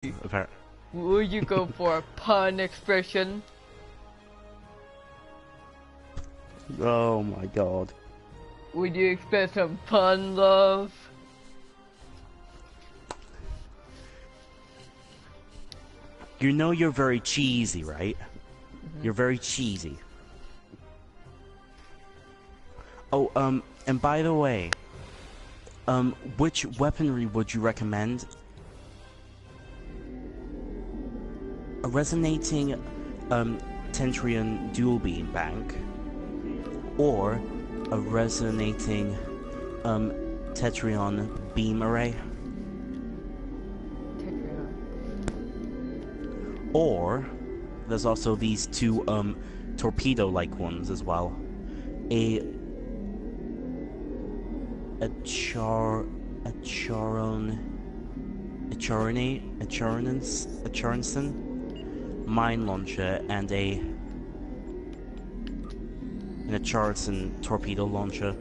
Apparently. Would you go for a pun expression? Oh my god. Would you expect some pun love? You know you're very cheesy, right? You're very cheesy. Oh, and by the way, which weaponry would you recommend? A resonating, Tentrion dual beam bank, or a resonating, Tetrion beam array? Or, there's also these two, torpedo-like ones as well. A Charonson mine launcher and a Charonson torpedo launcher.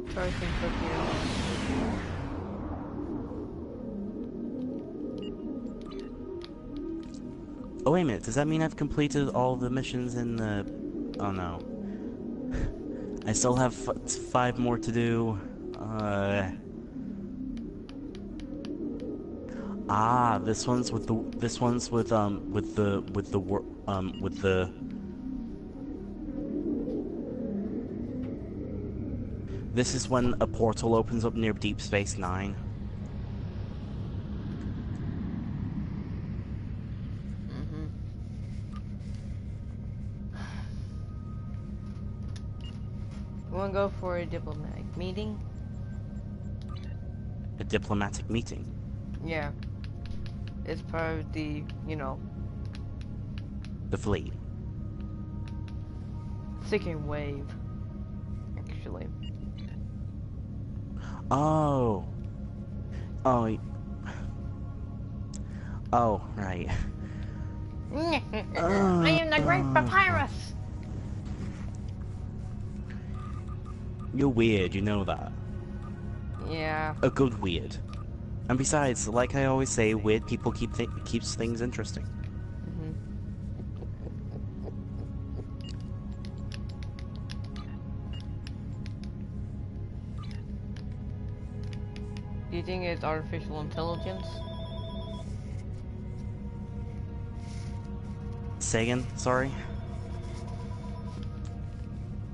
Charonson torpedo. Oh wait a minute, does that mean I've completed all the missions in the... Oh no. I still have 5 more to do. This one's with the... This one's with the... This is when a portal opens up near Deep Space Nine. Wanna go for a diplomatic meeting? A diplomatic meeting? Yeah. It's part of the, you know... The fleet. Second wave. Actually. Oh. Oh. Oh, right. I am the Great Papyrus! You're weird, you know that. Yeah. A good weird. And besides, like I always say, weird people keeps things interesting. Do you think it's artificial intelligence? Say again, sorry?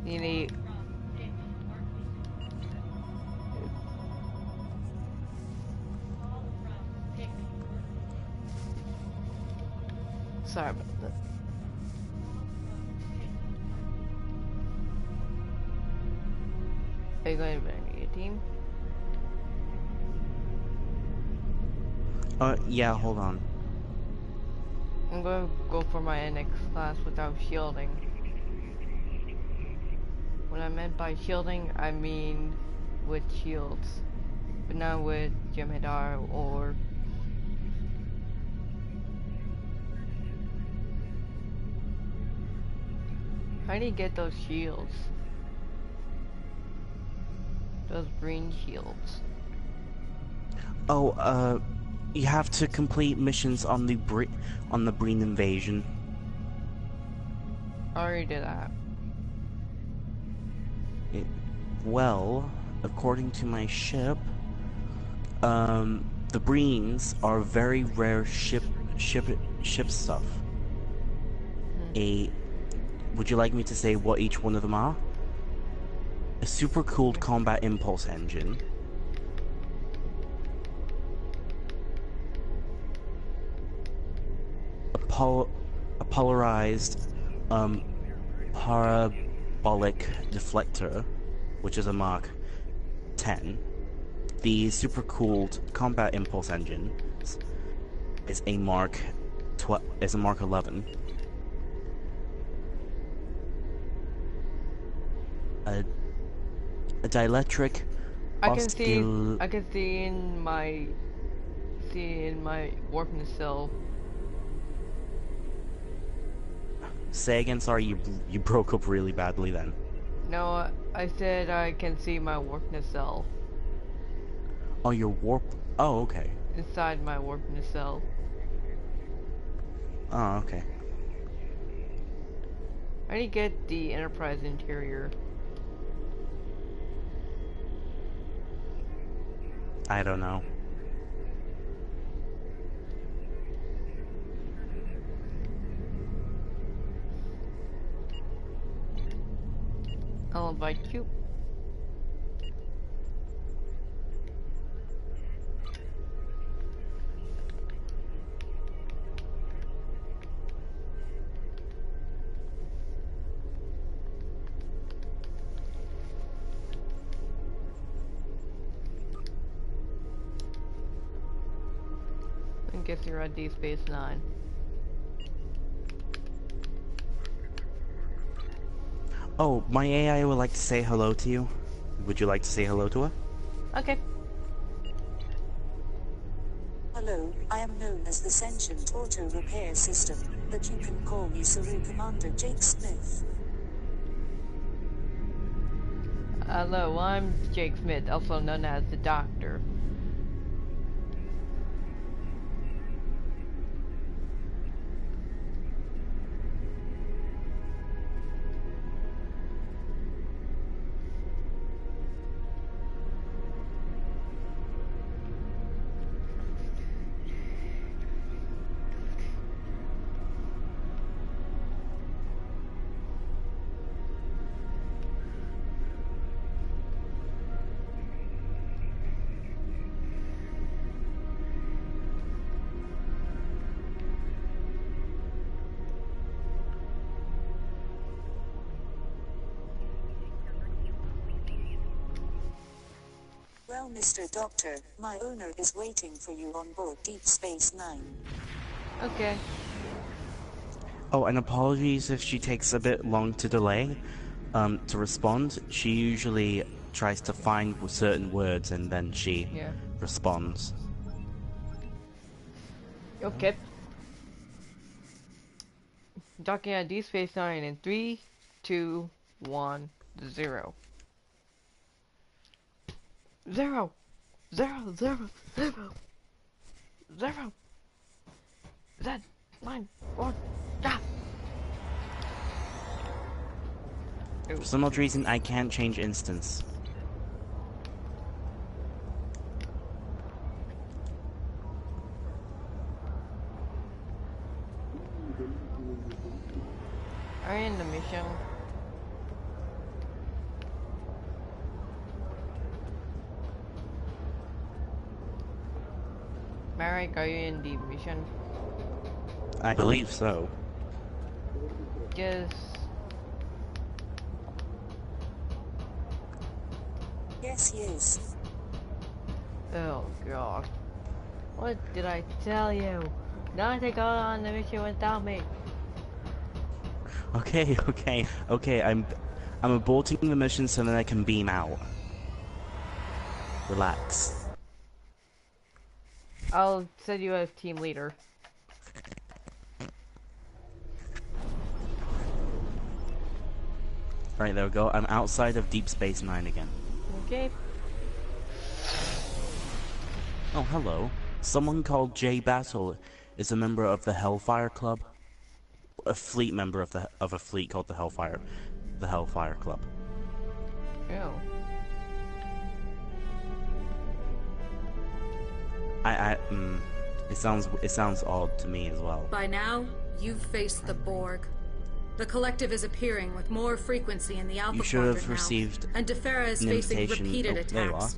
You need... Sorry about that. Are you going to bring your team? Yeah, hold on. I'm going to go for my NX class without shielding. What I meant by shielding, I mean with shields. But not with Jem'Hadar or... How do you get those shields? Those green shields. Oh, you have to complete missions on the Breen invasion. I already did that. Well, according to my ship, the Breens are very rare ship stuff. Would you like me to say what each one of them are? A super-cooled combat impulse engine. A polarized, parabolic deflector, which is a Mark 10. The super-cooled combat impulse engine is a Mark 11. A dielectric. I can see in my warp nacelle. Say again, sorry, you broke up really badly then. No, I said I can see my warp nacelle. Oh, your warp. Oh, okay. inside my warp nacelle. Oh, okay. I need to get the Enterprise interior. I don't know. I'll invite you. I guess you're at Deep Space Nine. Oh, my AI would like to say hello to you. Would you like to say hello to her? Okay. Hello, I am known as the Sentient Auto Repair System, but you can call me Saru Commander Jake Smith. Hello, I'm Jake Smith, also known as the Doctor. Well, Mr. Doctor, my owner is waiting for you on board Deep Space Nine. Okay. Oh, and apologies if she takes a bit long to delay, to respond. She usually tries to find certain words and then she Yeah. responds. Okay. Docking at Deep Space Nine in 3, 2, 1, 0. 0! 0, 0, 0, 0! Z, 9, 1, ah! For some odd reason, I can't change instance. Are you in the mission? Marek, are you in the mission? I believe so. Yes. Yes, he is. Oh god. What did I tell you? Not to go on the mission without me. Okay, okay. I'm aborting the mission so that I can beam out. Relax. I'll send you as team leader. Right, there we go. I'm outside of Deep Space Nine again. Okay. Oh, hello. Someone called Jay Battle is a member of the Hellfire Club. A fleet member of a fleet called the Hellfire Club. Ew. It sounds odd to me as well. By now, you've faced the Borg. The Collective is appearing with more frequency in the Alpha You should Quadrant have now, received and Defera is an facing invitation. repeated Oh, there you are. attacks.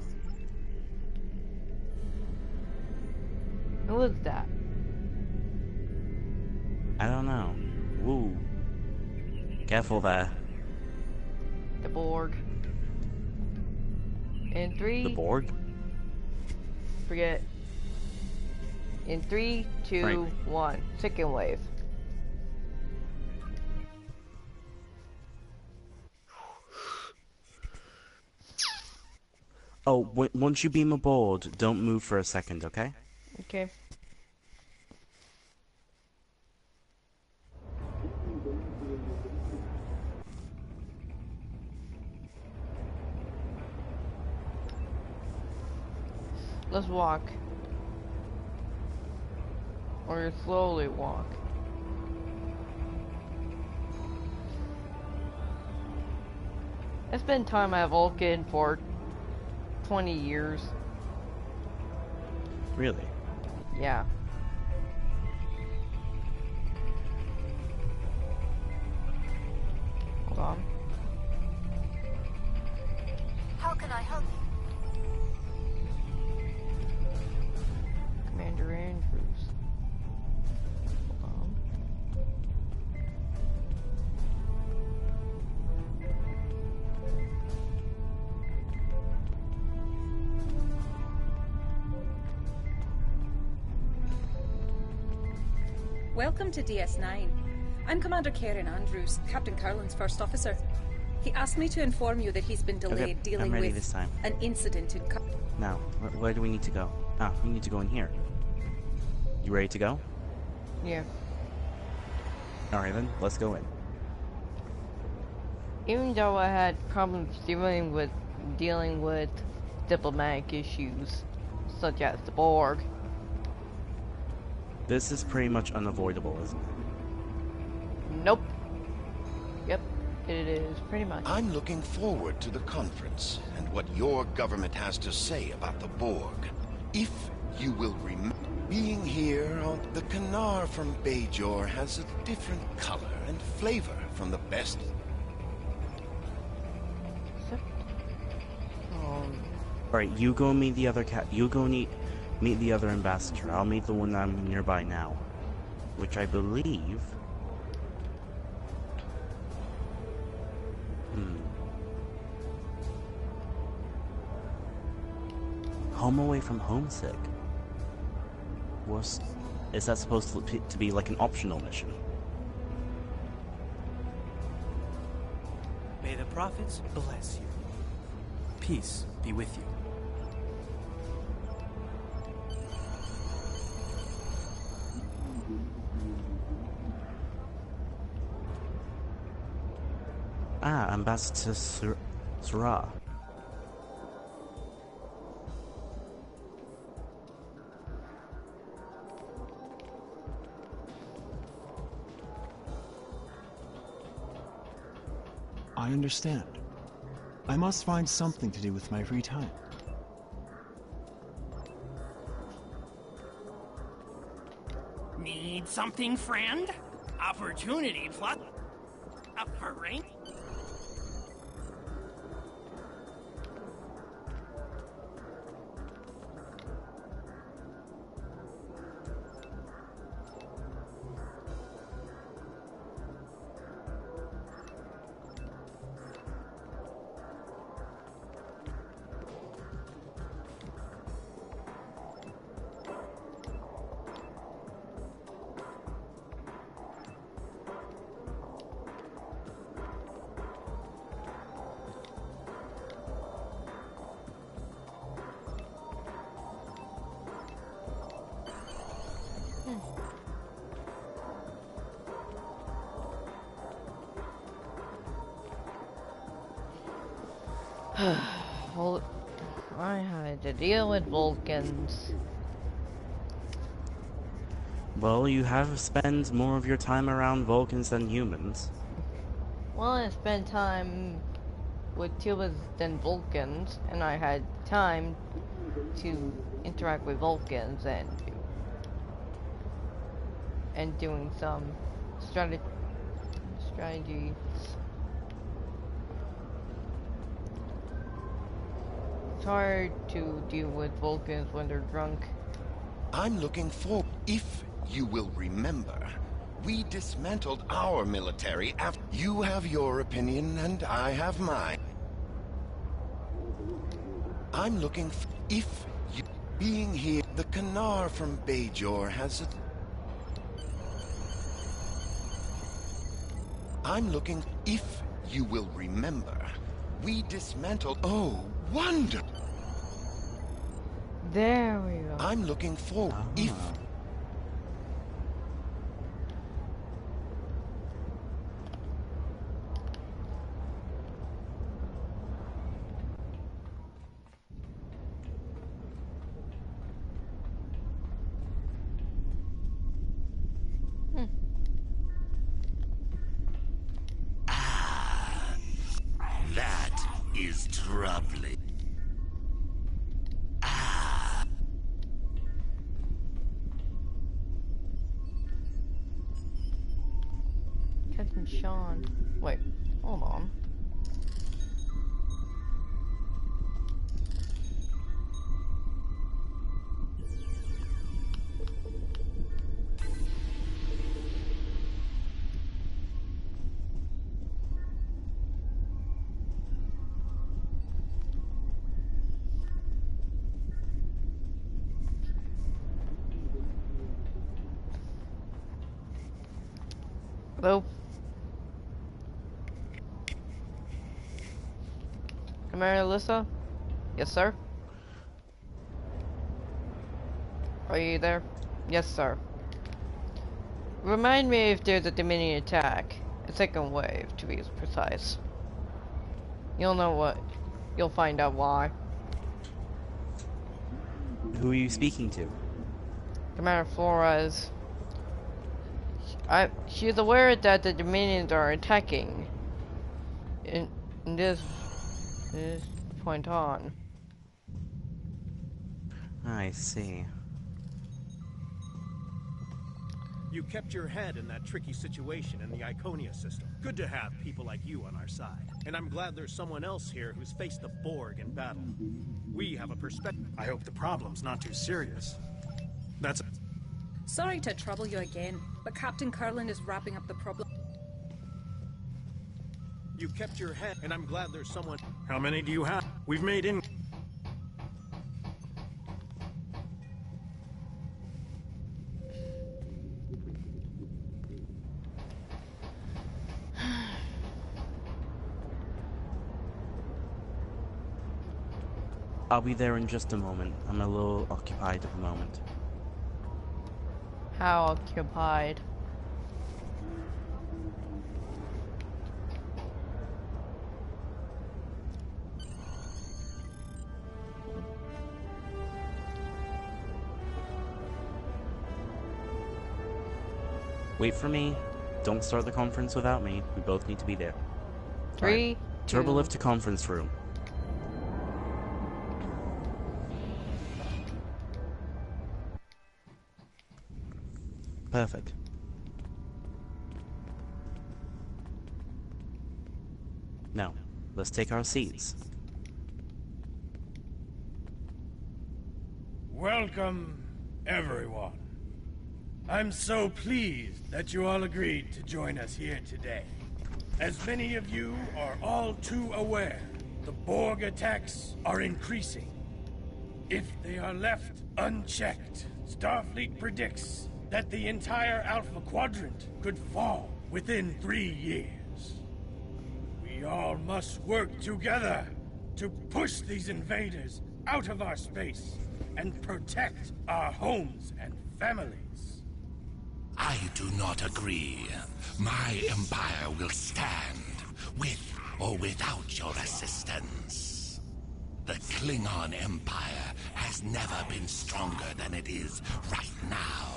Who was that? I don't know. Woo. Careful there. The Borg. In 3. The Borg? Forget. In 3, 2, Right. 1. Second wave. Oh, once you beam aboard, don't move for a second, okay? Okay. let's walk. Or slowly walk. I spent time at Vulcan for 20 years. Really? Yeah. Hold on. How can I help you? Commander Andrews. Hold on. Welcome to DS9. I'm Commander Karen Andrews, Captain Carlin's first officer. He asked me to inform you that he's been delayed dealing I'm ready with this time. an incident in... Now, where do we need to go? Ah, we need to go in here. You ready to go? Yeah. Alright then, let's go in. Even though I had problems dealing with diplomatic issues, such as the Borg. This is pretty much unavoidable, isn't it? Nope. Yep, it is pretty much. I'm looking forward to the conference and what your government has to say about the Borg. If you will remember, being here on the Kanar from Bajor has a different color and flavor from the best. Alright, you go meet the other meet the other ambassador. I'll meet the one I'm nearby now. Which I believe... Home away from homesick. Is that supposed to be like an optional mission? May the prophets bless you. Peace be with you. Ah, Ambassador Surah. I understand. I must find something to do with my free time. Need something, friend? Opportunity plus... Up for rank? Well, I had to deal with Vulcans. Well, you have spent more of your time around Vulcans than humans. Well, I spent time with humans than Vulcans, and I had time to interact with Vulcans and doing some strategy. It's hard to deal with Vulcans when they're drunk. I'm looking for... If you will remember, we dismantled our military after... You have your opinion and I have mine. I'm looking for... If you... Being here, the Kanar from Bajor has a... I'm looking... If you will remember, we dismantled... Oh, wonder! There we go. I'm looking for... If... Sean. Wait, hold on. Hello? Commander Alyssa? Yes, sir? Are you there? Yes, sir. Remind me if there's a Dominion attack. A second wave, to be precise. You'll know what. You'll find out why. Who are you speaking to? Commander Flores. She's aware that the Dominions are attacking. In this point on. I see. You kept your head in that tricky situation in the Iconia system. Good to have people like you on our side. And I'm glad there's someone else here who's faced the Borg in battle. We have a perspective. I hope the problem's not too serious. That's... Sorry to trouble you again, but Captain Curlin is wrapping up the problem. You kept your head, and I'm glad there's someone... How many do you have? We've made in... I'll be there in just a moment. I'm a little occupied at the moment. How occupied? Wait for me. Don't start the conference without me. We both need to be there. Three, two. Turbolift to conference room. Perfect. Now, let's take our seats. Welcome, everyone. I'm so pleased that you all agreed to join us here today. As many of you are all too aware, the Borg attacks are increasing. If they are left unchecked, Starfleet predicts that the entire Alpha Quadrant could fall within 3 years. We all must work together to push these invaders out of our space and protect our homes and families. I do not agree. My empire will stand, with or without your assistance. The Klingon Empire has never been stronger than it is right now.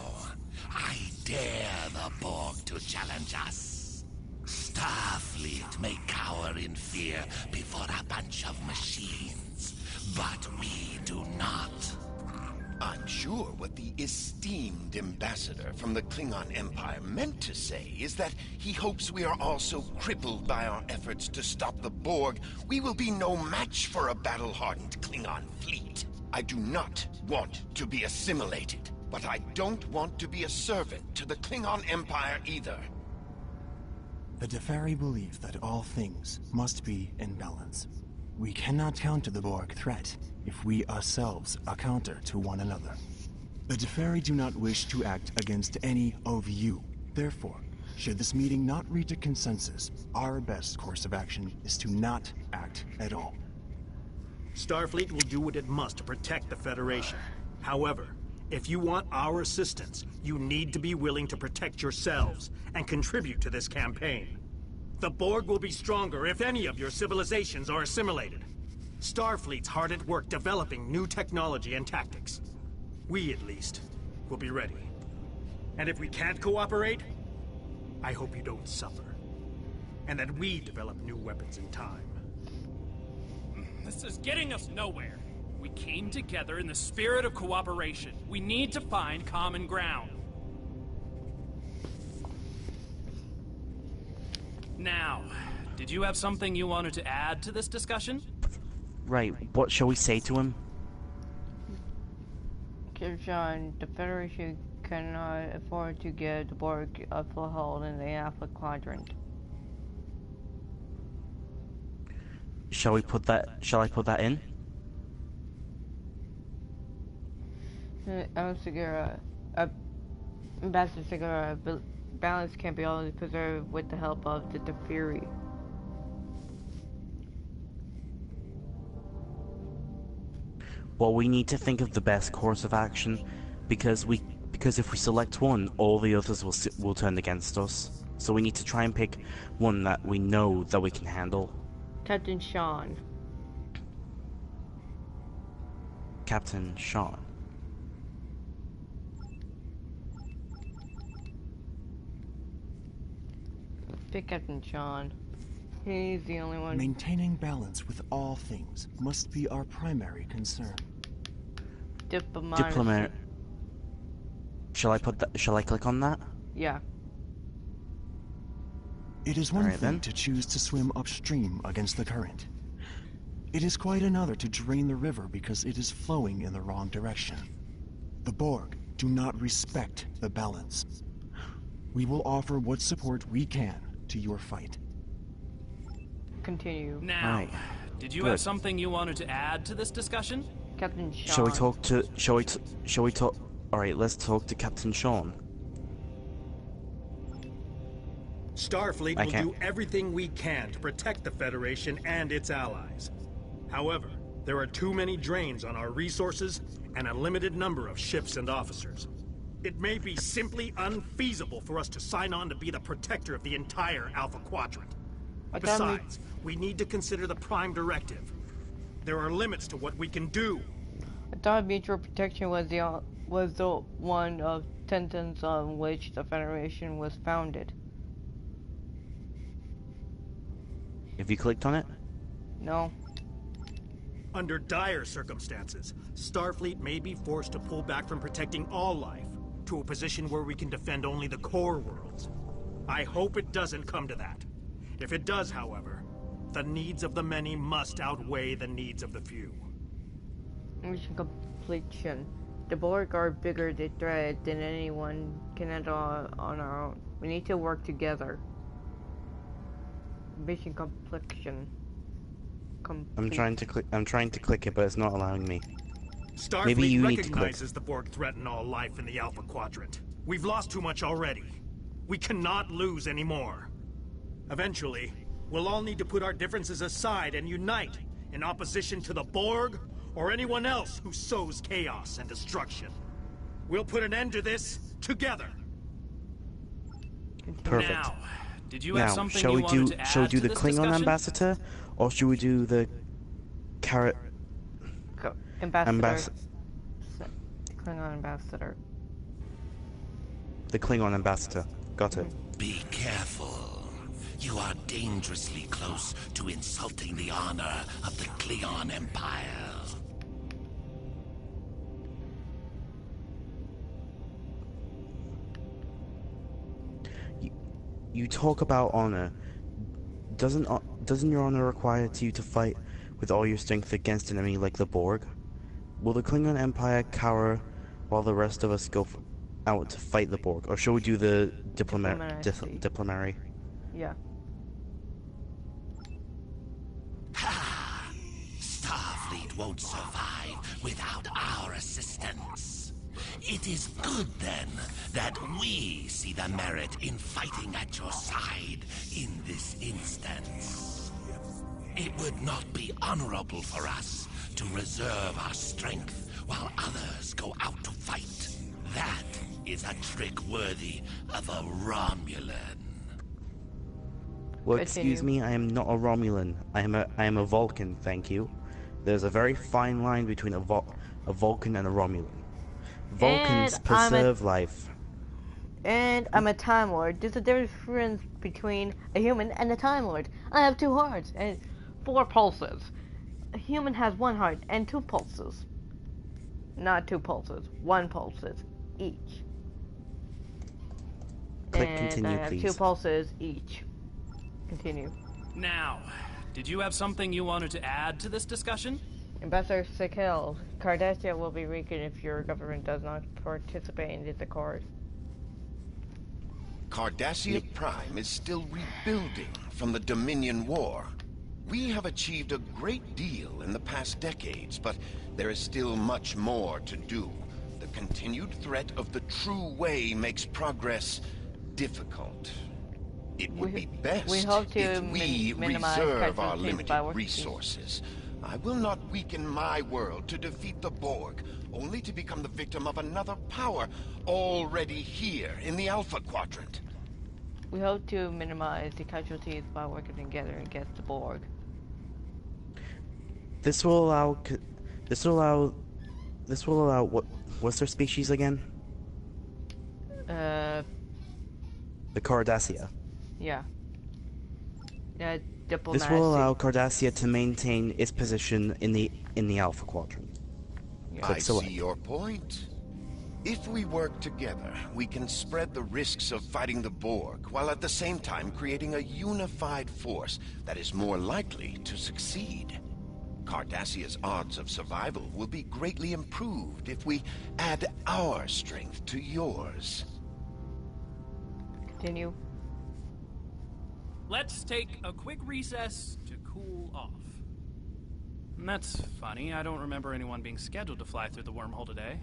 I dare the Borg to challenge us. Starfleet may cower in fear before a bunch of machines, but we do not. I'm sure what the esteemed ambassador from the Klingon Empire meant to say is that he hopes we are all so crippled by our efforts to stop the Borg, we will be no match for a battle-hardened Klingon fleet. I do not want to be assimilated, but I don't want to be a servant to the Klingon Empire either. The Deferi believe that all things must be in balance. We cannot counter the Borg threat if we ourselves are counter to one another. The Deferi do not wish to act against any of you. Therefore, should this meeting not reach a consensus, our best course of action is to not act at all. Starfleet will do what it must to protect the Federation. However, if you want our assistance, you need to be willing to protect yourselves and contribute to this campaign. The Borg will be stronger if any of your civilizations are assimilated. Starfleet's hard at work developing new technology and tactics. We, at least, will be ready. And if we can't cooperate, I hope you don't suffer. And that we develop new weapons in time. This is getting us nowhere. We came together in the spirit of cooperation. We need to find common ground. Now, did you have something you wanted to add to this discussion? Right, what shall we say to him? John, the Federation cannot afford to give the Borg a foothold in the Alpha Quadrant. Shall I put that in? Ambassador Segura, balance can be always preserved with the help of the Fury. Well, we need to think of the best course of action, because if we select one, all the others will turn against us. So we need to try and pick one that we know that we can handle. Captain Sean. Captain Sean. Pick Captain Sean. He's the only one. Maintaining balance with all things must be our primary concern. Diplomacy. Shall I click on that? Yeah. It is one thing to choose to swim upstream against the current. It is quite another to drain the river because it is flowing in the wrong direction. The Borg do not respect the balance. We will offer what support we can to your fight. Continue. Now, did you have something you wanted to add to this discussion? Captain Sean. Shall we talk? Alright, let's talk to Captain Sean. Starfleet will do everything we can to protect the Federation and its allies. However, there are too many drains on our resources and a limited number of ships and officers. It may be simply unfeasible for us to sign on to be the protector of the entire Alpha Quadrant. Besides, we need to consider the Prime Directive. There are limits to what we can do. I thought mutual protection was the one of tenets on which the Federation was founded. Have you clicked on it? No. Under dire circumstances, Starfleet may be forced to pull back from protecting all life to a position where we can defend only the core worlds. I hope it doesn't come to that. If it does, however, the needs of the many must outweigh the needs of the few. Mission completion. The Borg are bigger threat than anyone can handle on our own. We need to work together. Mission completion. I'm trying to click it, but it's not allowing me. Starfleet Maybe you need to click. recognizes the Borg threaten all life in the Alpha Quadrant. We've lost too much already. We cannot lose anymore. Eventually, we'll all need to put our differences aside and unite in opposition to the Borg or anyone else who sows chaos and destruction. We'll put an end to this together. Perfect. Now, did you have something shall you we wanted do to add shall we do to the this Klingon discussion? ambassador, or should we do the carrot Ambassador. Klingon ambassador. The Klingon ambassador. Got it. Be careful. You are dangerously close to insulting the honor of the Klingon Empire. You talk about honor. Doesn't your honor require you to fight with all your strength against an enemy like the Borg? Will the Klingon Empire cower while the rest of us go out to fight the Borg, or shall we do the diplomacy? Yeah. Ha! Starfleet won't survive without our assistance. It is good, then, that we see the merit in fighting at your side in this instance. It would not be honorable for us to reserve our strength while others go out to fight. That is a trick worthy of a Romulan. Well, excuse me, I am not a Romulan. I am a Vulcan, thank you. There's a very fine line between a Vulcan and a Romulan. Vulcans preserve life. And I'm a Time Lord. There's a difference between a human and a Time Lord. I have 2 hearts and 4 pulses. A human has 1 heart and 2 pulses. Not 2 pulses, 1 pulses each. Click and continue, I have please. 2 pulses each. Continue. Now, did you have something you wanted to add to this discussion? Ambassador Sekil, Cardassia will be weakened if your government does not participate in this accord. Cardassia Prime is still rebuilding from the Dominion War. We have achieved a great deal in the past decades, but there is still much more to do. The continued threat of the true way makes progress difficult. It would be best if we reserve our limited resources. I will not weaken my world to defeat the Borg, only to become the victim of another power already here in the Alpha Quadrant. We hope to minimize the casualties by working together against the Borg. This will allow what's their species again? The Cardassia. Yeah. Diplomacy. This will allow Cardassia to maintain its position in the Alpha Quadrant. Yeah. I see your point. If we work together, we can spread the risks of fighting the Borg, while at the same time creating a unified force that is more likely to succeed. Cardassia's odds of survival will be greatly improved if we add our strength to yours. Continue. Let's take a quick recess to cool off. That's funny. I don't remember anyone being scheduled to fly through the wormhole today.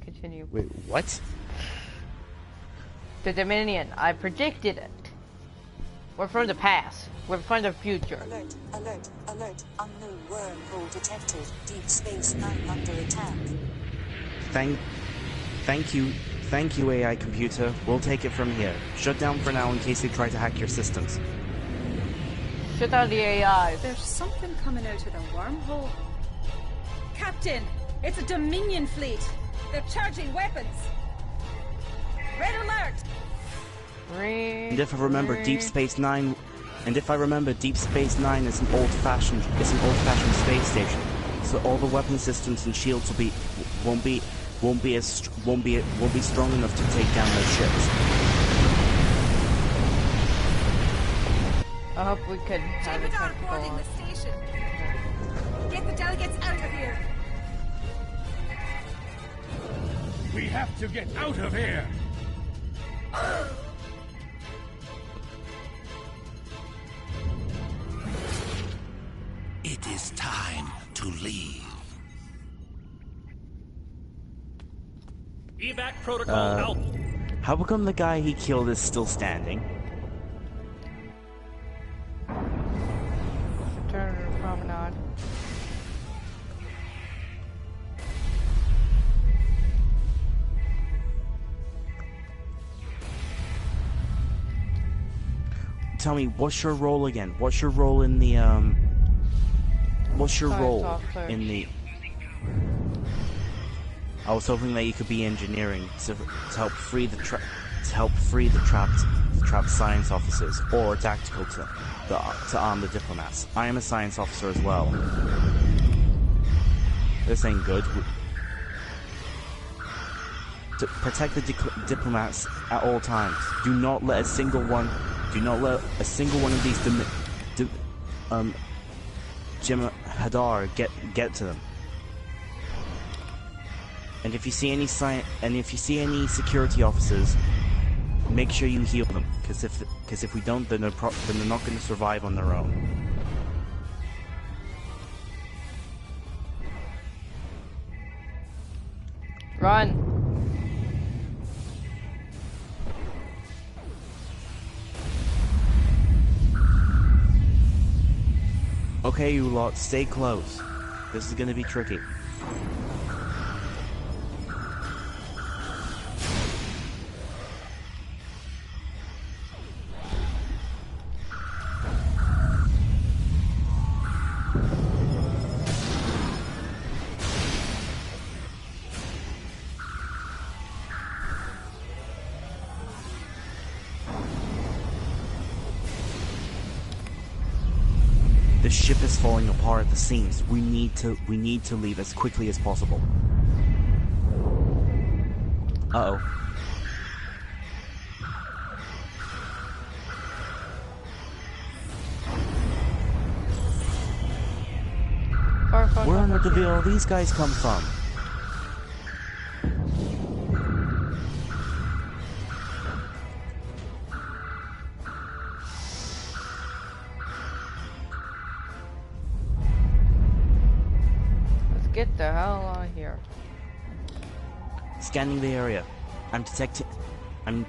Continue. Wait, what? The Dominion. I predicted it. We're from the past. We're from the future. Alert, alert, alert. Unknown wormhole detected. Deep Space Nine under attack. Thank you, AI computer. We'll take it from here. Shut down for now in case they try to hack your systems. Shut down the AI. There's something coming out of the wormhole. Captain, it's a Dominion fleet. They're charging weapons. Red alert! And if I remember, Deep Space Nine is an old-fashioned space station. So all the weapon systems and shields won't be strong enough to take down those ships. I hope we can have a technical. Boarding the station. Get the delegates out of here. We have to get out of here! It is time to leave. Evac protocol out. How come the guy he killed is still standing? Turner Promenade. Tell me, what's your role again? What's your role in the What's your role in the? I was hoping that you could be engineering to help free the trapped science officers, or tactical to arm the diplomats. I am a science officer as well. This ain't good. To protect the diplomats at all times. Do not let a single one of these Jim Hadar get to them. And if you see any security officers, make sure you heal them, because if we don't, then they're not going to survive on their own. Run. Okay, you lot, stay close. This is going to be tricky. The ship is falling apart at the seams. We need to leave as quickly as possible. Uh-oh. Where on earth did all these guys come from? Let's get the hell out of here. Scanning the area. I'm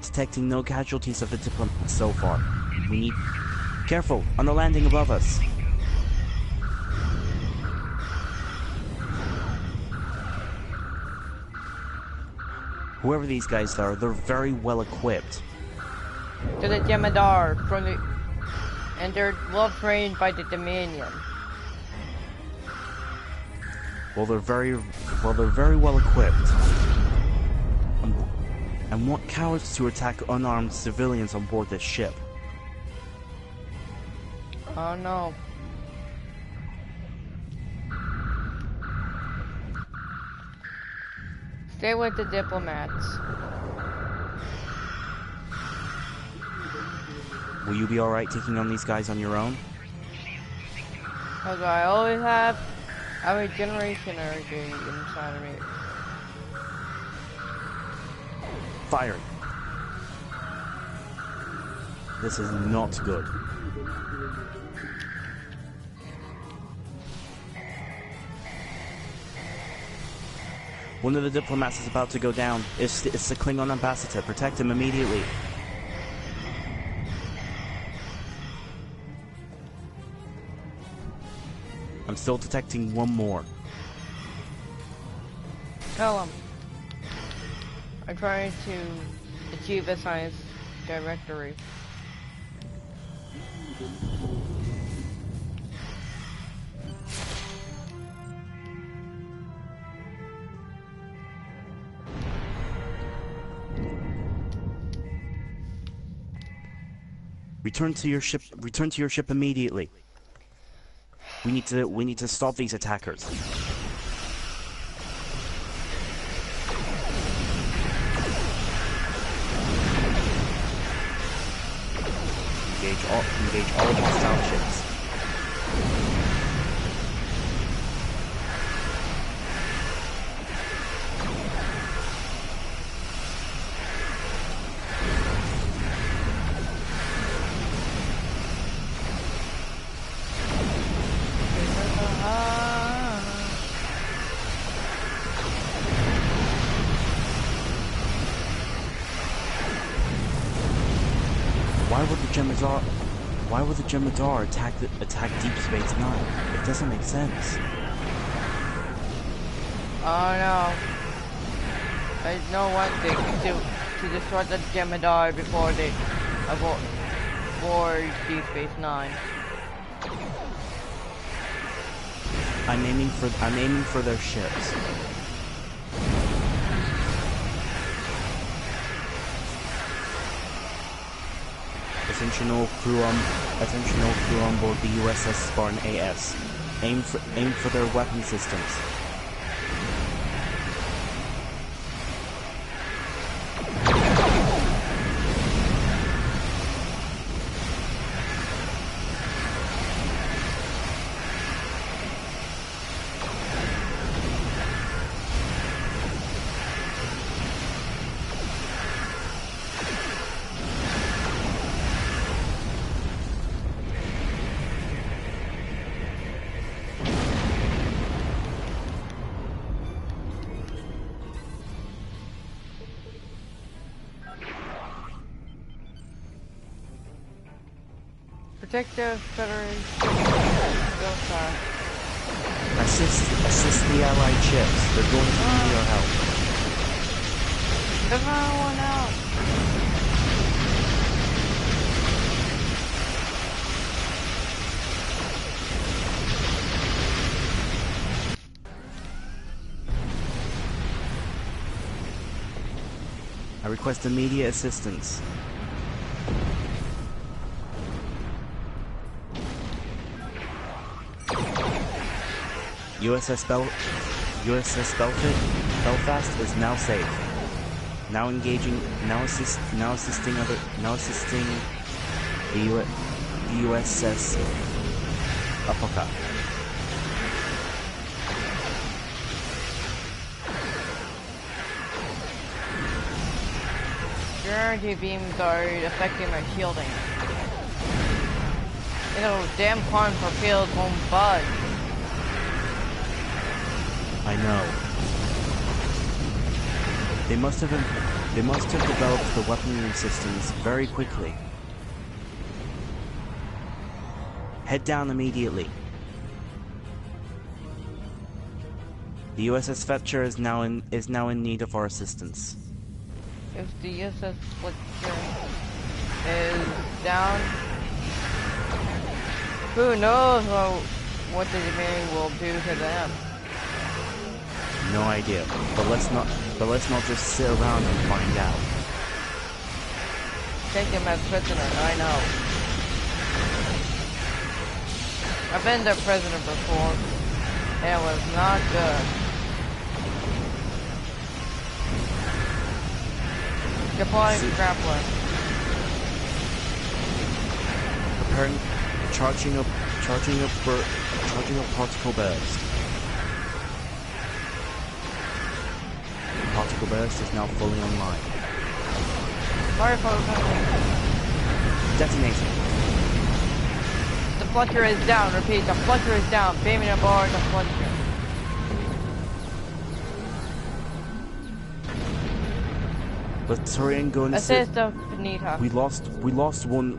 detecting no casualties of the diplomats so far. We need... Careful! On the landing above us! Whoever these guys are, they're very well equipped. To the Jemadar from the... And they're well trained by the Dominion. Well, they're very well equipped. And want cowards to attack unarmed civilians on board this ship. Oh no. Stay with the diplomats. Will you be alright taking on these guys on your own? Because I always have a regeneration energy inside of me. Firing. This is not good. One of the diplomats is about to go down. It's the Klingon ambassador. Protect him immediately. I'm still detecting one more. Tell him. I'm trying to achieve a science directory. Return to your ship immediately. We need to stop these attackers. Engage all hostile ships. Why would the Jemadar attack Deep Space Nine? It doesn't make sense. Oh no. I know one thing, to destroy the Jemadar before they board Deep Space Nine. I'm aiming for their ships. Attention all crew on board the USS Spartan AS. Aim for their weapon systems. Protect the Federation. Go fast. Assist the Allied ships. They're going to need our help. There's not one out. I request immediate assistance. USS Belfast is now safe. Now assisting the USS Apoca. energy beams are affecting my shielding. You know, damn quantum torpedoes won't budge. I know. They must have developed the weaponry systems very quickly. Head down immediately. The USS Fletcher is now in need of our assistance. If the USS Fletcher is down, who knows what the demand will do to them? No idea. But let's not just sit around and find out. Take him as prisoner, I know. I've been their prisoner before, and it was not good. Deploying grappler. Preparing, charging up particle burst. Particle burst is now fully online. Firepower Detonating. The Fletcher is down. Repeat, the Fletcher is down. Beaming aboard the Fletcher. Let's hurry and go and Assist the Benita. We lost one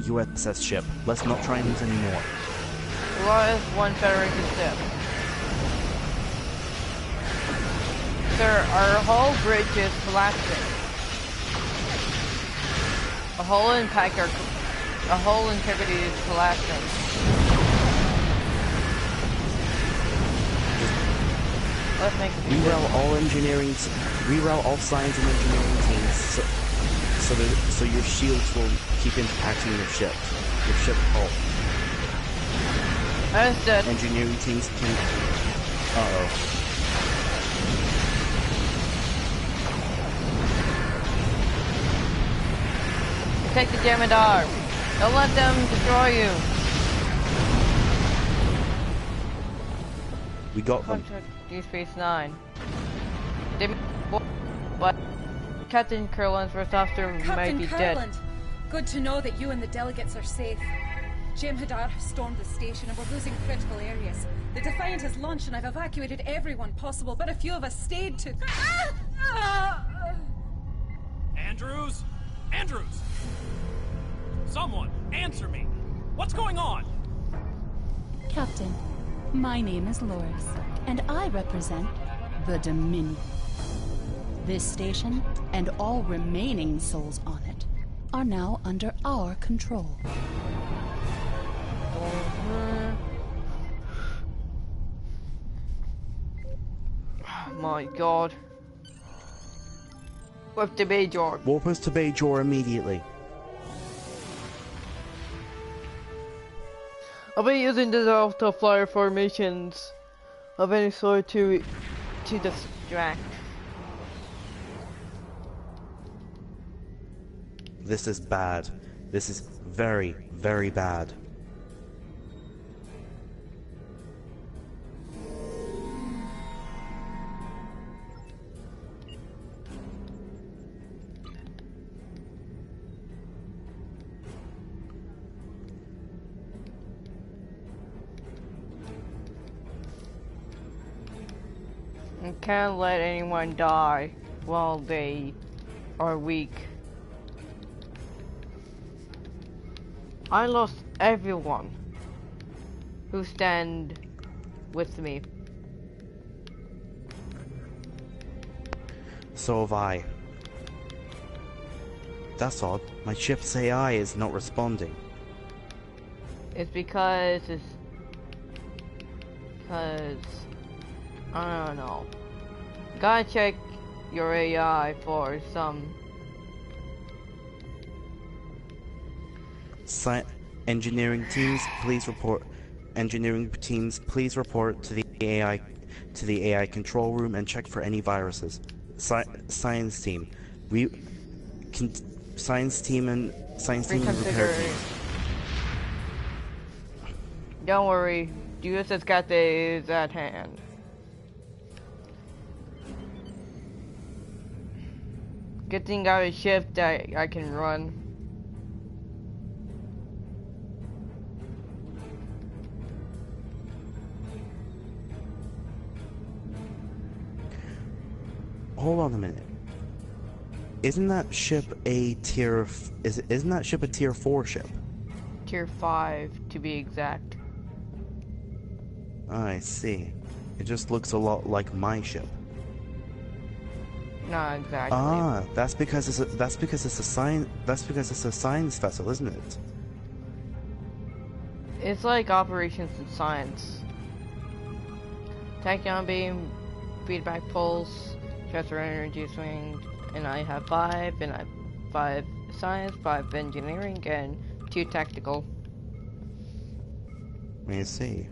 USS ship. Let's not try and lose any more. We lost one Federation ship. Sir, our whole bridge is collapsing. A whole integrity is collapsing. Let's make it reroute all science and engineering teams so your shields will keep impacting your ship hull. Understood. Engineering teams can. Uh-oh. Take the Jemadar. Don't let them destroy you. We got them. Deep Space Nine. But Captain Kurland's first officer might be dead. Good to know that you and the delegates are safe. Jem'Hadar has stormed the station and we're losing critical areas. The Defiant has launched and I've evacuated everyone possible, but a few of us stayed to... Andrews? Andrews! Someone, answer me! What's going on? Captain, my name is Loris, and I represent the Dominion. This station, and all remaining souls on it, are now under our control. Oh my god. Warp to Bajor. Warp us to Bajor immediately. I'll be using the Delta Flyer formations of any sort to distract. This is bad. This is very, very bad. You can't let anyone die while they are weak. I lost everyone who stand with me. So have I. That's odd. My ship's AI is not responding. It's because I don't know. Gotta check your AI for some engineering teams, please report. Engineering teams, please report to the AI control room and check for any viruses. Science team, science team and repair team. Don't worry, USS Cathay is at hand. Good thing I have a ship that I can run. Hold on a minute. Isn't that ship a isn't that ship a tier 4 ship? Tier 5 to be exact. I see. It just looks a lot like my ship. Not exactly. Ah, that's because it's a science vessel, isn't it? It's like operations in science. Tachyon beam, feedback pulse, transfer energy swing, and I have 5, and I have 5 science, 5 engineering, and 2 tactical. I see.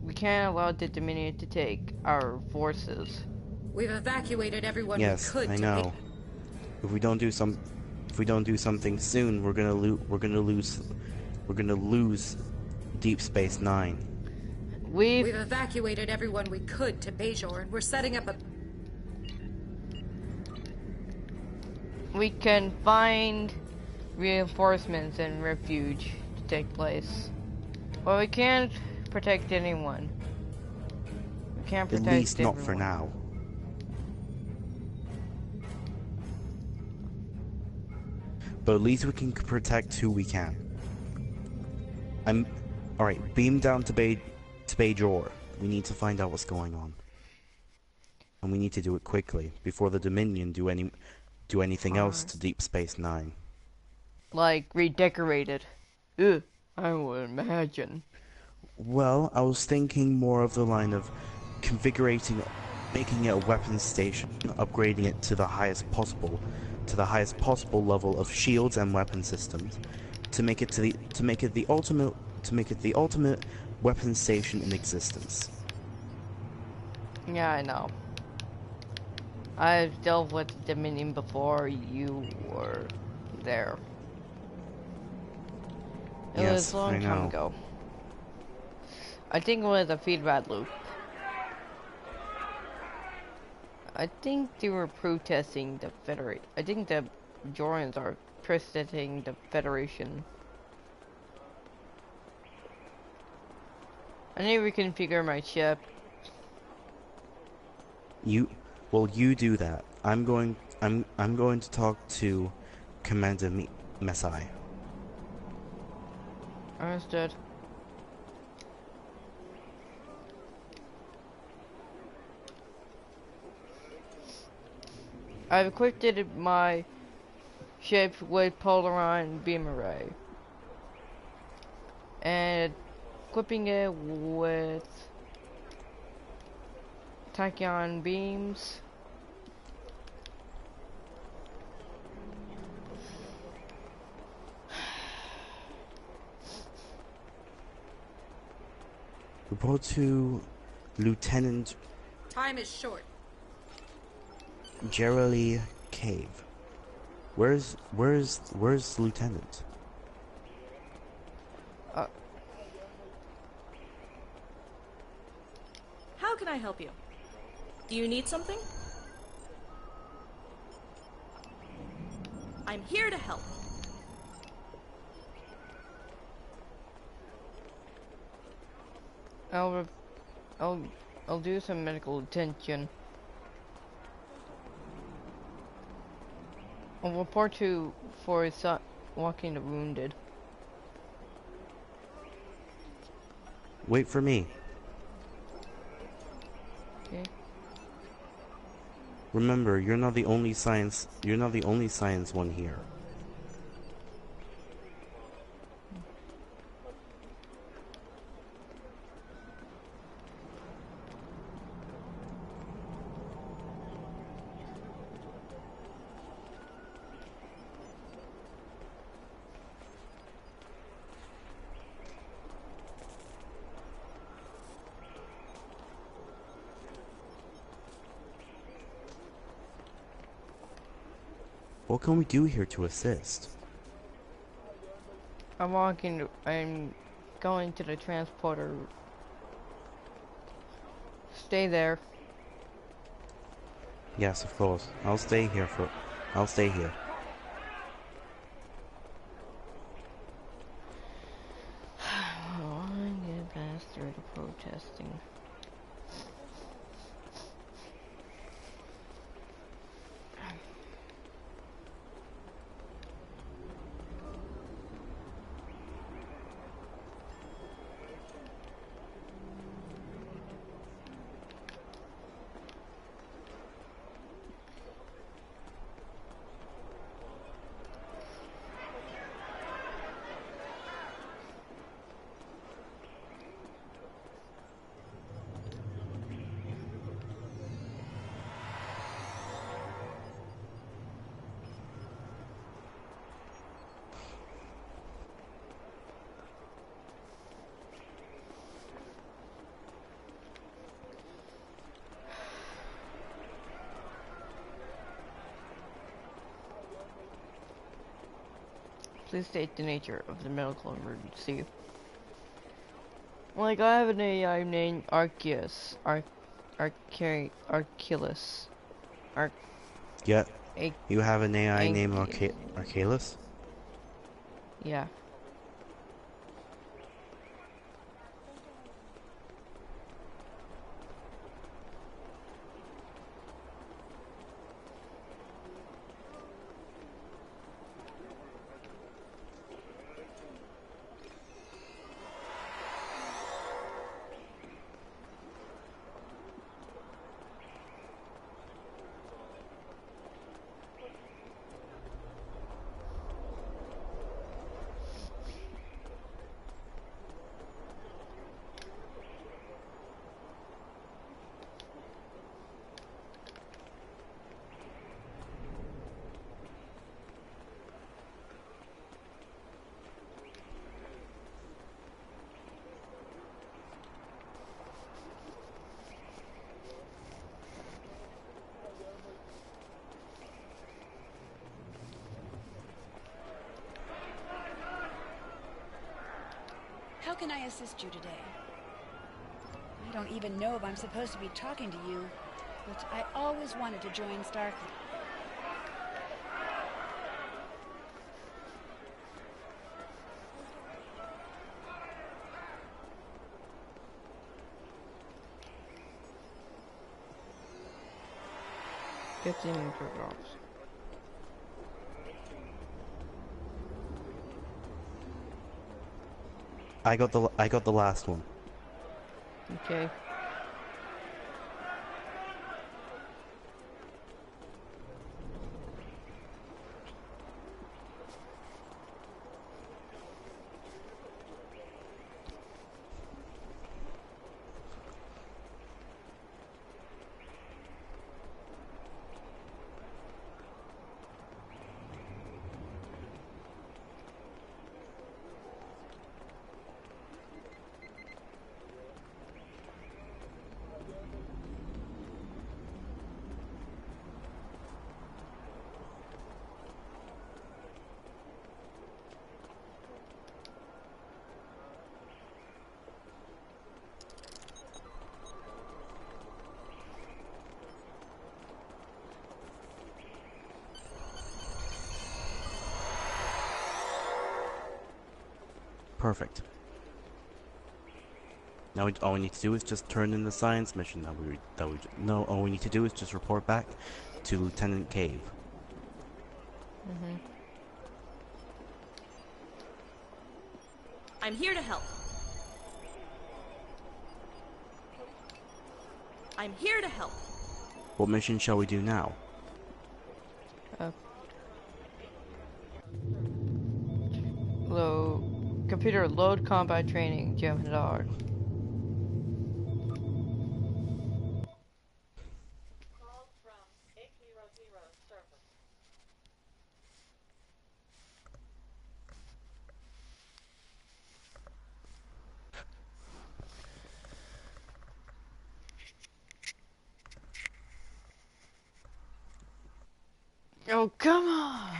We can't allow the Dominion to take our forces. We've evacuated everyone Yes, we could I to know. If we don't do something soon, we're gonna lose Deep Space Nine. We've evacuated everyone we could to Bajor, and we're setting up a... We can find reinforcements and refuge to take place. But we can't protect anyone. We can't protect At least not everyone. for now. But at least we can protect who we can. Alright, beam down to Bajor. We need to find out what's going on. And we need to do it quickly, before the Dominion do anything else to Deep Space Nine. Like, redecorated. Ugh, I would imagine. Well, I was thinking more of the line of making it a weapons station, upgrading it to the highest possible level of shields and weapon systems, to make it the ultimate weapons station in existence. Yeah, I know. I've dealt with Dominion before you were there. It was a long time ago. I think it was a feedback loop. I think they were protesting the Federation. I think the Jorans are protesting the Federation. I need to reconfigure my ship. You do that. I'm going to talk to Commander Messai. Understood. I've equipped my ship with Polaron beam array. And equipping it with tachyon beams. Report to Lieutenant Time is short. Geraldine Cave. Where's the lieutenant? How can I help you? Do you need something? I'm here to help. I'll do some medical attention. I'll report for walking the wounded. Wait for me. Okay. Remember, you're not the only science one here. What can we do here to assist? I'm going to the transporter. Stay there. Yes, of course. I'll stay here for... I'll stay here. Oh, I get past through the protesting. Please state the nature of the medical emergency. Like, I have an AI named Arceus. Arculus. Yeah. You have an AI named Arceus. Arcalus? Yeah. How can I assist you today? I don't even know if I'm supposed to be talking to you, but I always wanted to join Startrek. Get the drops. I got the last one. Okay. Perfect. Now all we need to do is just turn in the science mission no, all we need to do is just report back to Lieutenant Cave. I'm here to help. I'm here to help. What mission shall we do now? Computer load combat training, Jim Hadar. Oh, come on!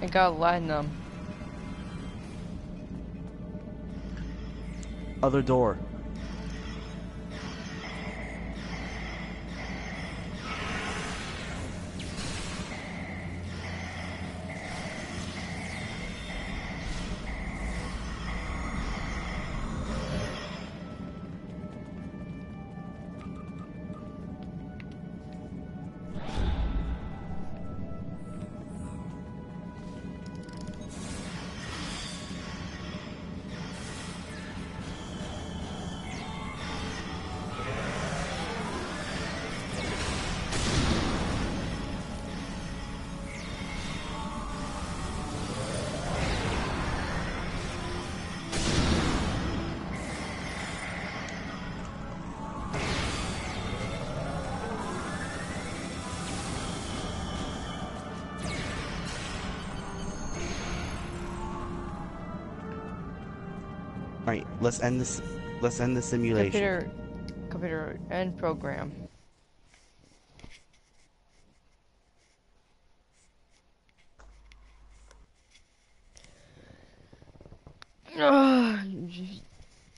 I got Latinum. Other door. Alright, let's end this. Let's end the simulation. Computer end program.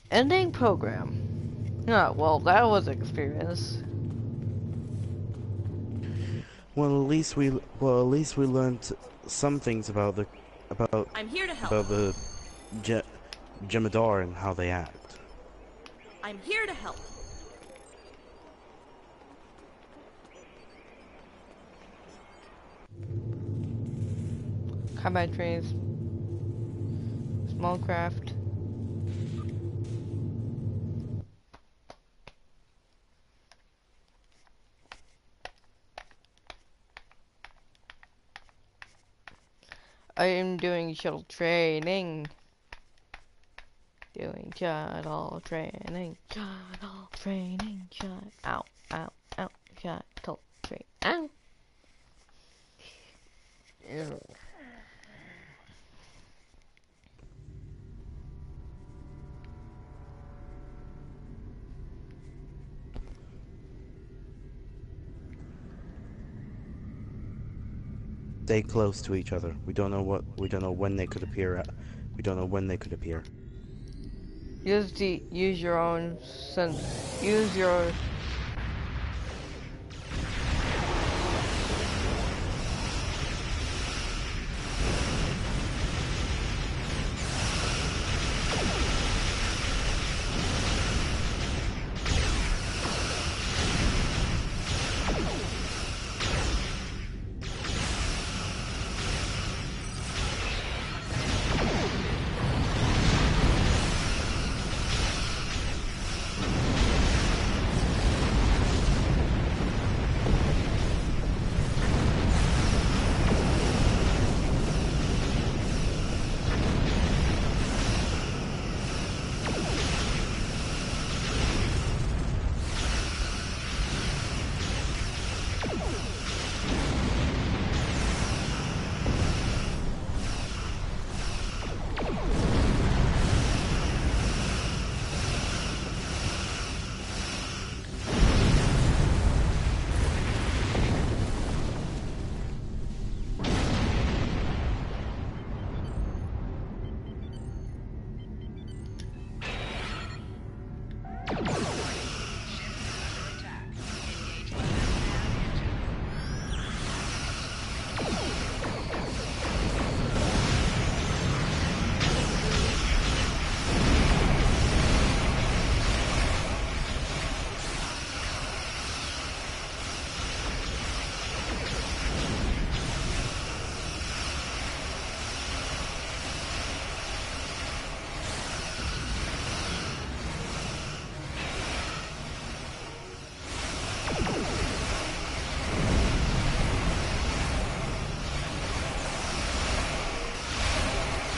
Ending program. Oh, well, that was an experience. Well, at least we learned some things about the I'm here to help. about the Jemadar and how they act. I'm here to help. Combat trains. Small craft. I am doing shuttle training. Doing shuttle training. Shuttle training. Ow, ow, ow. Shuttle training. Ow. Ew. Stay close to each other. We don't know when they could appear. We don't know when they could appear. Use your own sense. Use your.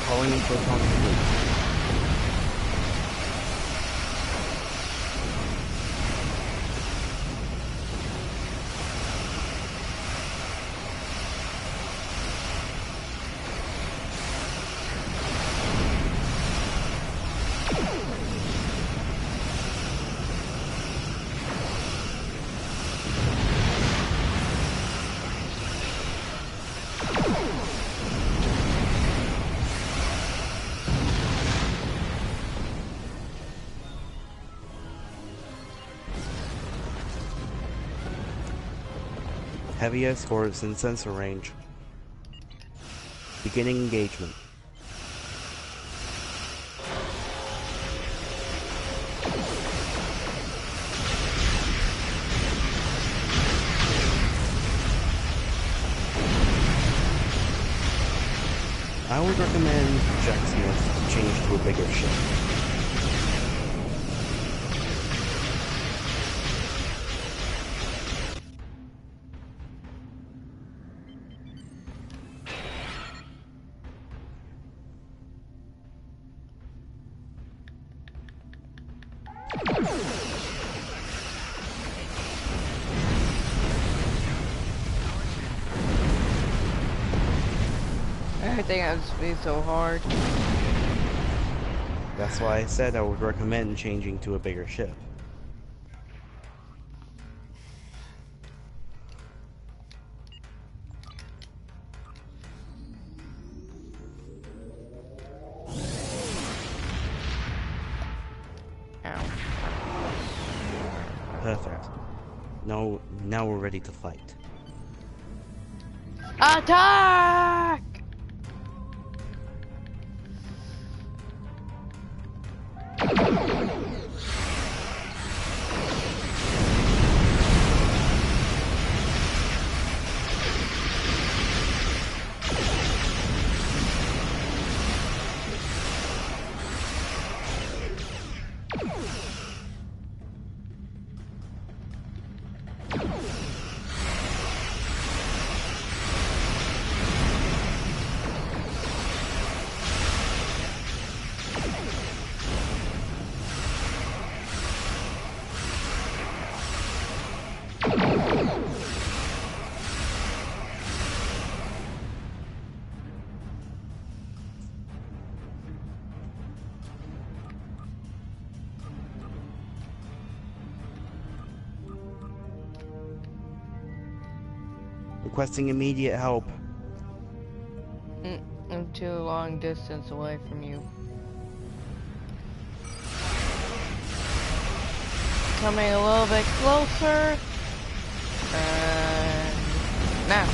Calling in proton complete. Heavy escorts in sensor range. Beginning engagement. I would recommend Jack Smith change to a bigger ship. Everything has to be so hard. That's why I said I would recommend changing to a bigger ship. Ow. Perfect. Now we're ready to fight. Attack! Requesting immediate help. I'm too long distance away from you. Coming a little bit closer. And now.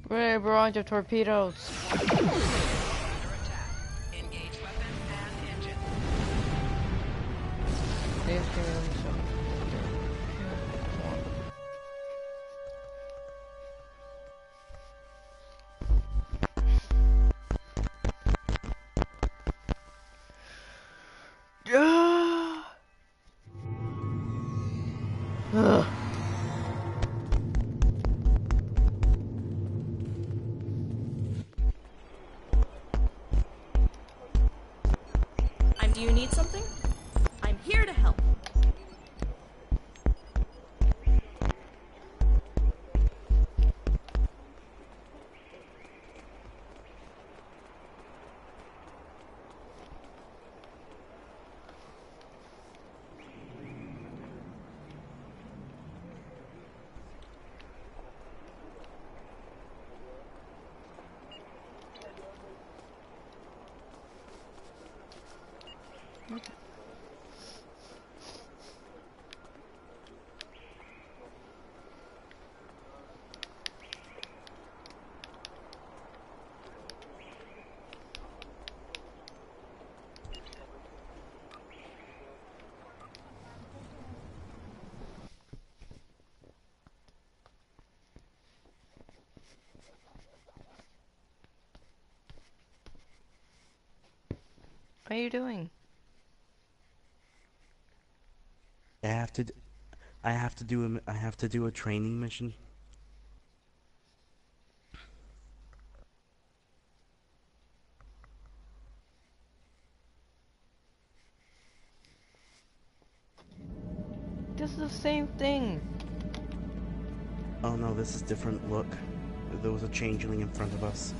Ready, barrage of torpedoes. Ugh. Do you need something? I'm here to help. What are you doing? I have to. I have to do a training mission. This is the same thing. Oh no, this is different. Look, there was a changeling in front of us.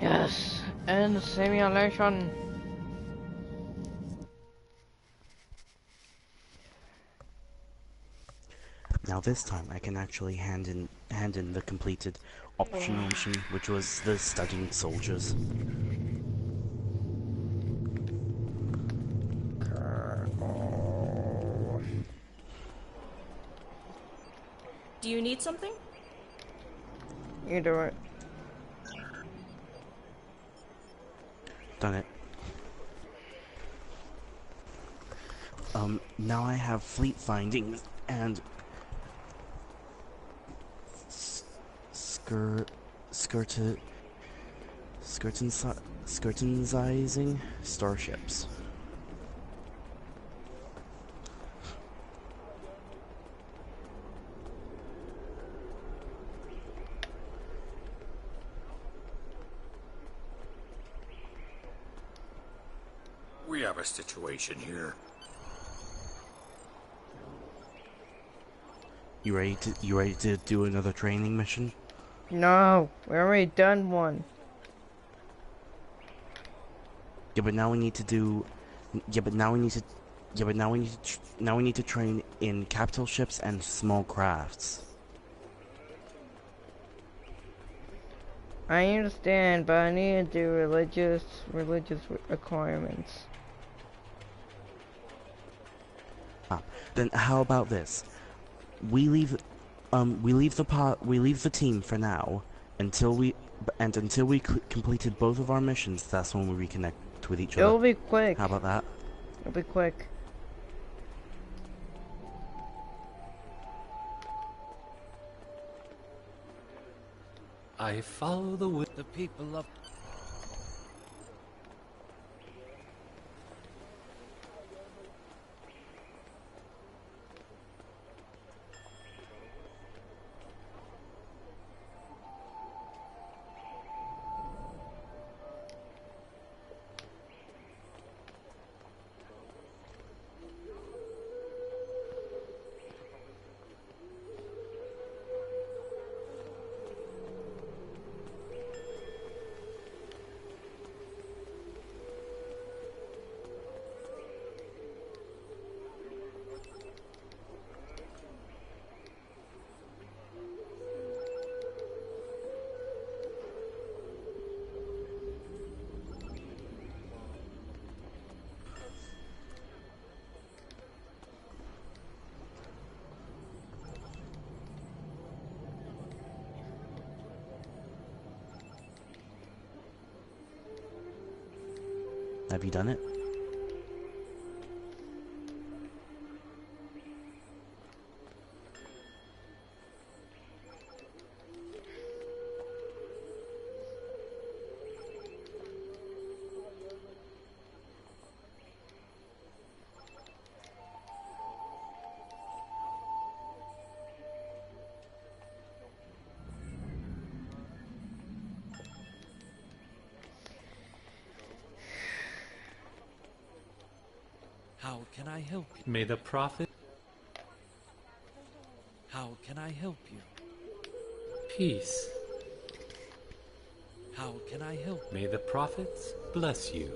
Yes, and simulation. Now this time I can actually hand in the completed optional mission, which was the studying soldiers. Do you need something? You do it. Done it. Now I have fleet findings and skirtenzizing starships. We have a situation here. You ready to do another training mission? No, we already done one. Yeah, but now we need to do. Yeah, but now we need to. Yeah, but now we need to. Now we need to train in capital ships and small crafts. I understand, but I need to do religious requirements. Then how about this? We leave the team for now until we completed both of our missions. That's when we reconnect with each other. It'll be quick. How about that? It'll be quick. I follow the people of... Have you done it? How can I help you? May the prophet... How can I help you? Peace. How can I help? May the prophets bless you.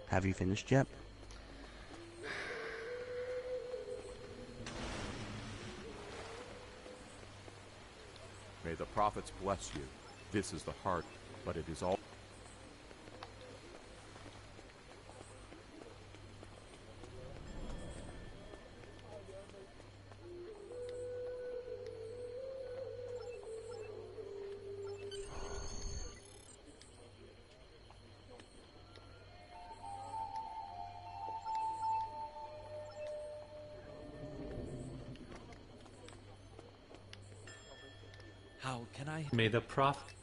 Have you finished yet? May the prophets bless you. This is the heart, but it is all... How can I... May the prophet...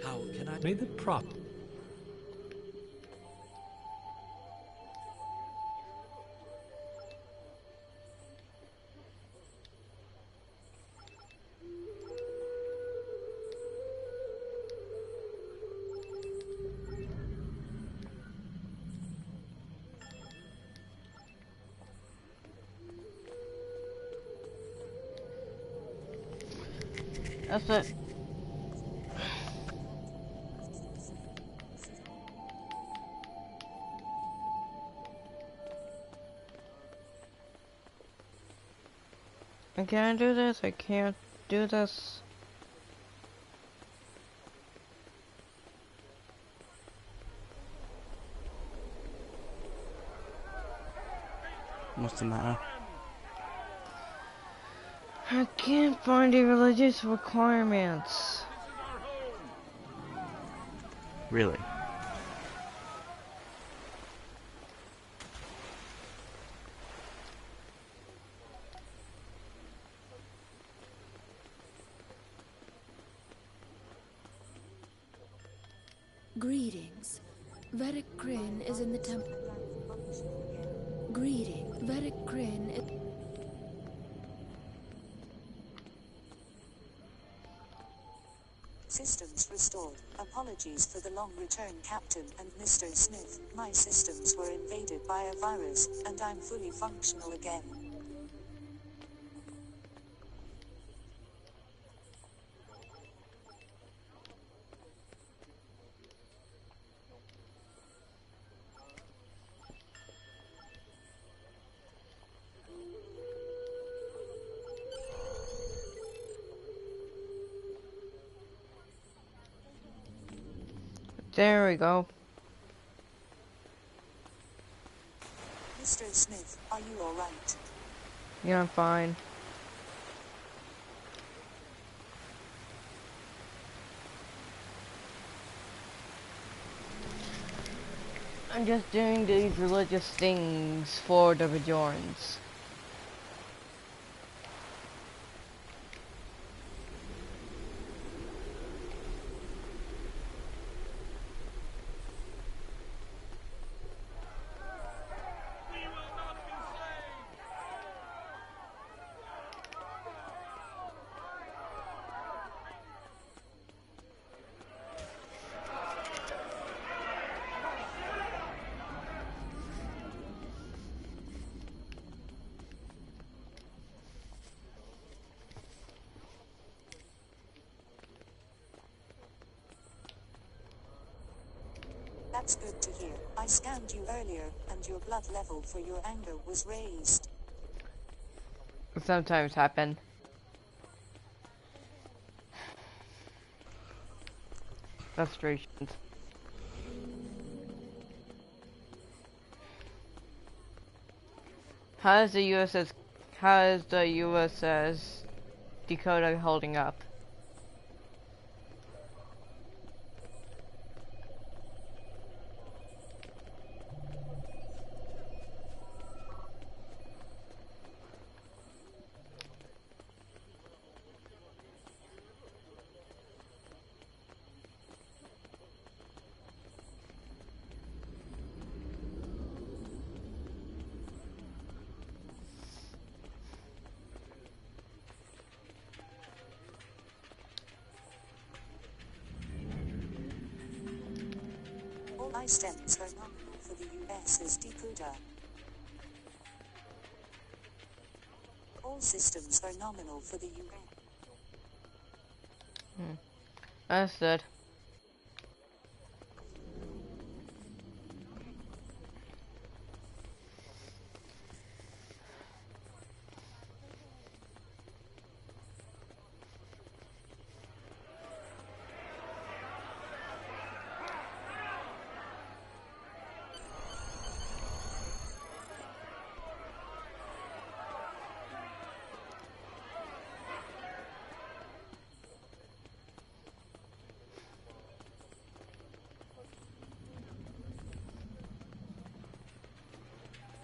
How can I... May the prophet... That's it. I can't do this. I can't do this. What's the matter? I can't find the religious requirements. Really? Greetings. Vedic Kryn is in the temple. Greeting. Vedic Kryn is... Systems restored. Apologies for the long return, Captain and Mr. Smith. My systems were invaded by a virus, and I'm fully functional again. There we go. Mr. Smith, are you alright? Yeah, I'm fine. I'm just doing these religious things for the Bajorans. That's good to hear. I scanned you earlier, and your blood level for your anger was raised. Sometimes happen. Frustrations. How is the USS Dakota holding up? All my stems are nominal for the USS Dakota. All systems are nominal for the UN. Understood.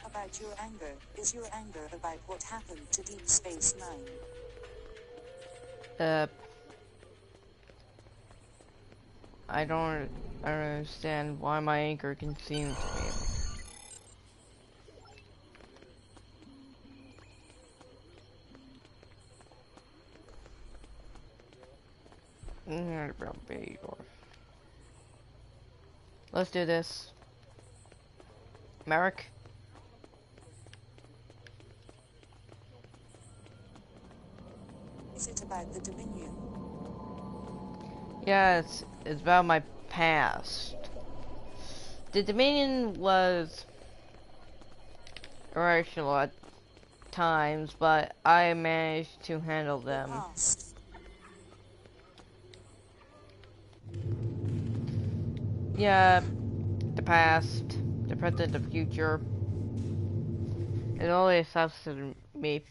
About your anger, is your anger about what happened to Deep Space Nine? I don't understand why my anger consumes me. Let's do this. Merrick? Is it about the Dominion? Yeah, it's about my past. The Dominion was irrational at times, but I managed to handle them. Yeah, the past, the present, the future. It always fascinated me.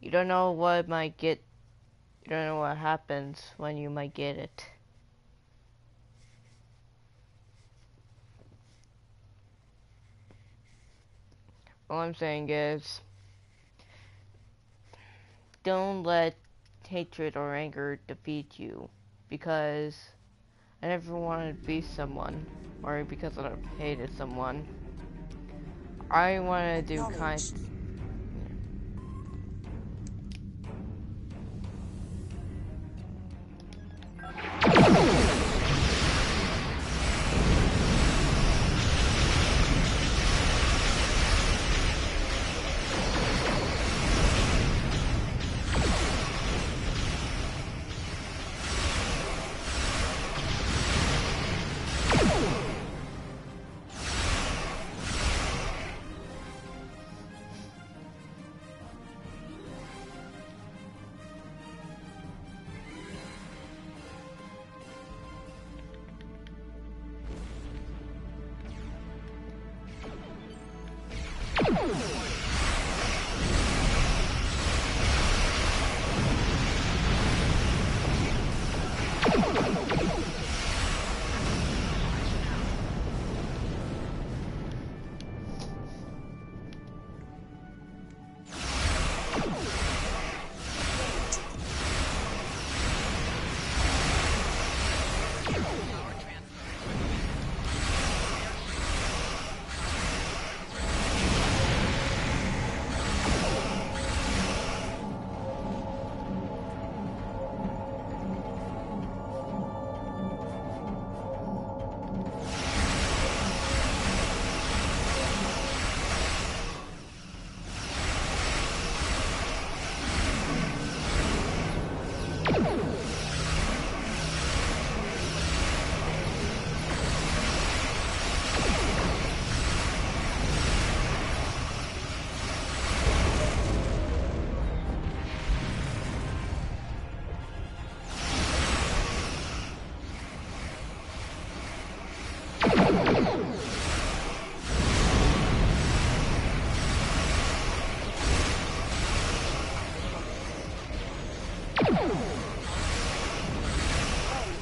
You don't know what might get. You don't know what happens when you might get it. All I'm saying is, don't let hatred or anger defeat you, because I never wanted to be someone, or because I hated someone. I want to do kind.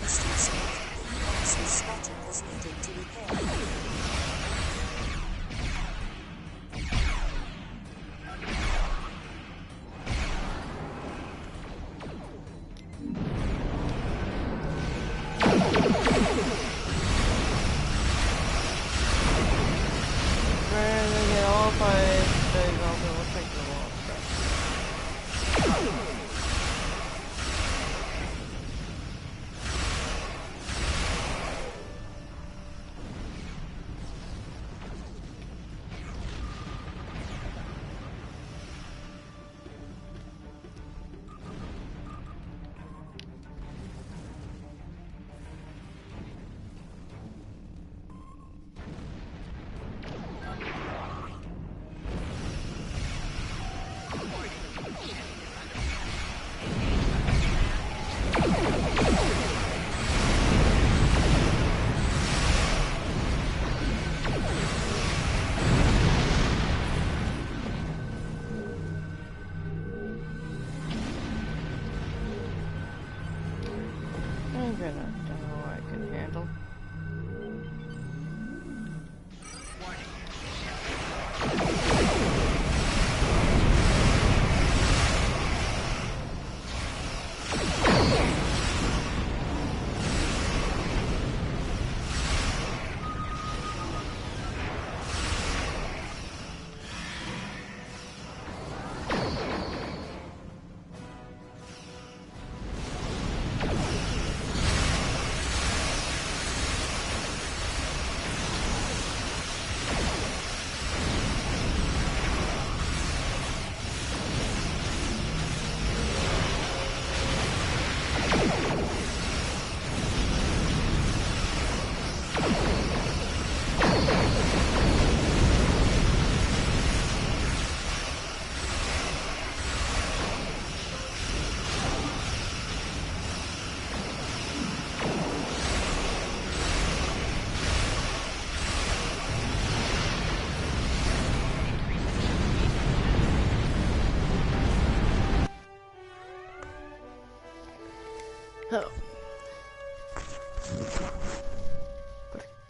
Mr. Smith, the U.S.'s Startrek is needed to repair.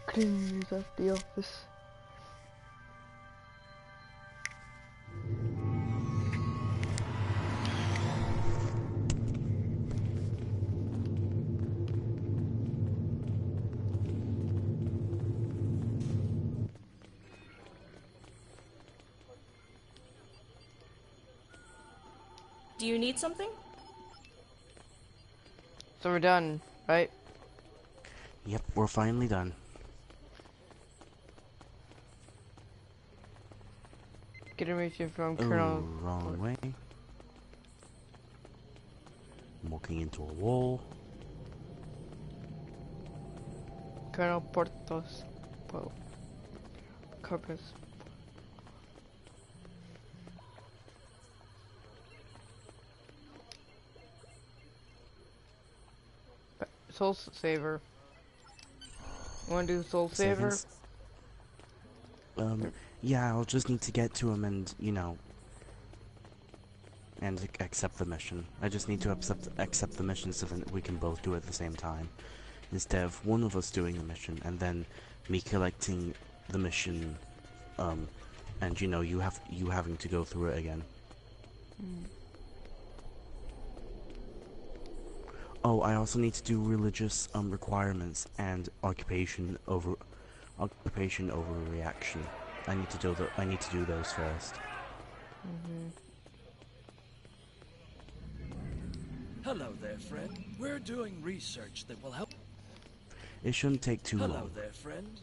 Cleans up the office. Do you need something? So we're done, right? Yep, we're finally done. Get information from Oh, Colonel. wrong way. I'm walking into a wall. Colonel Portos. Whoa. Corpus. Soul Saver. You wanna do Soul Saver? Seconds. Yeah, I'll just need to get to him and, and accept the mission. I just need to accept the mission so that we can both do it at the same time, instead of one of us doing the mission and then me collecting the mission, and you having to go through it again. Oh, I also need to do religious requirements and occupation over reaction. I need to do those first. Hello there, friend. We're doing research that will help. It shouldn't take too long. Hello there, friend.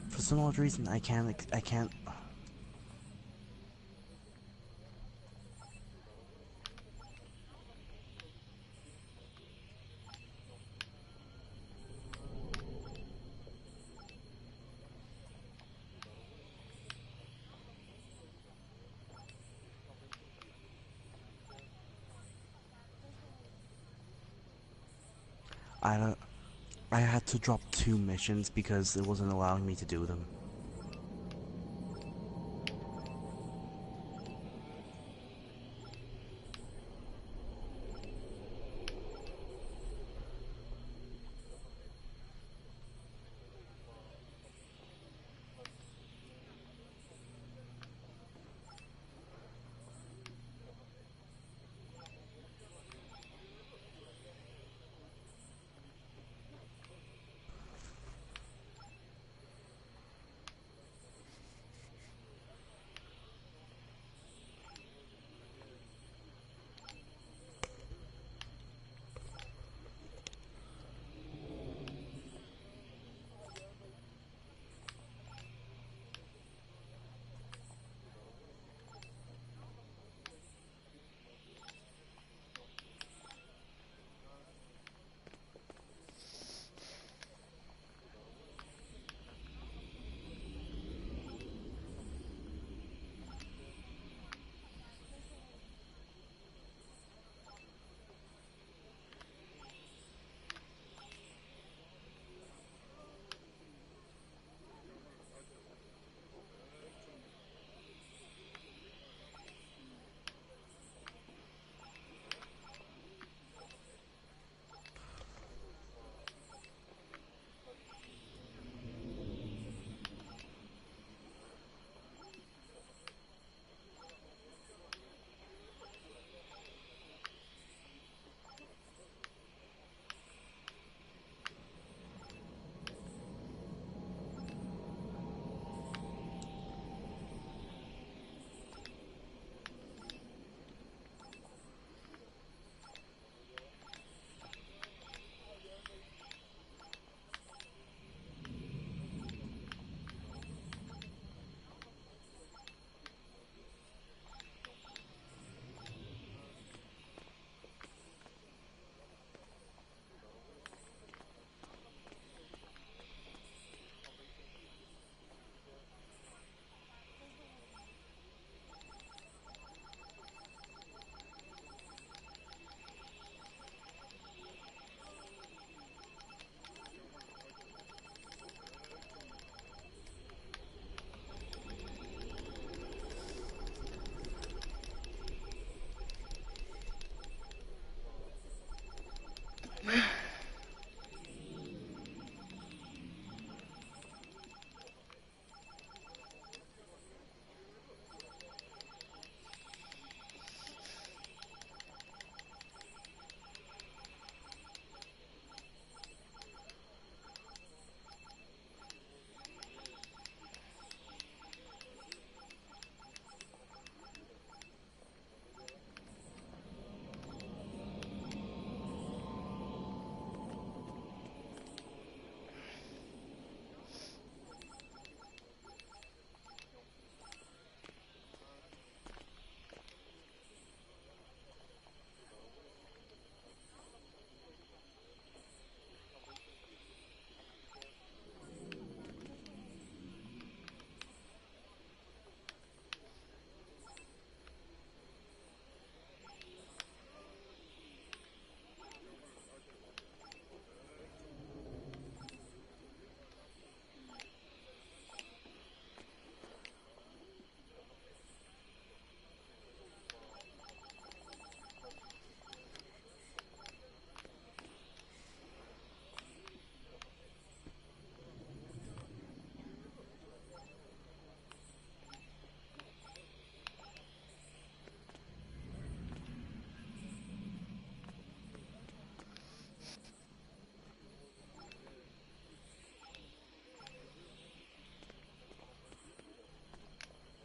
For some odd reason, I can't. I don't. I had to drop 2 missions because it wasn't allowing me to do them.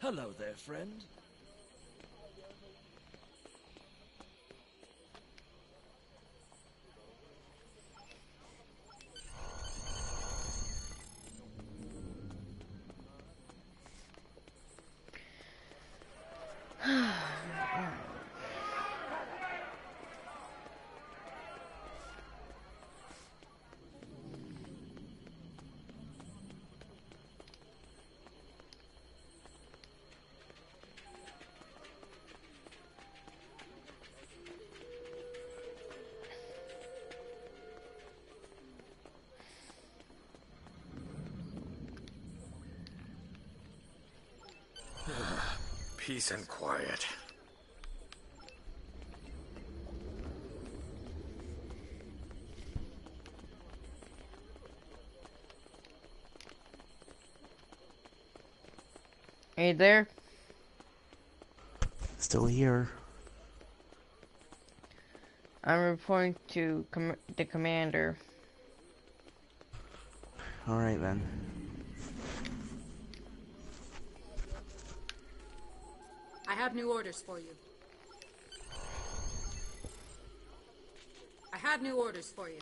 Hello there, friend. Peace and quiet. Are you there? Still here. I'm reporting to the commander. Alright then. I have new orders for you. I have new orders for you.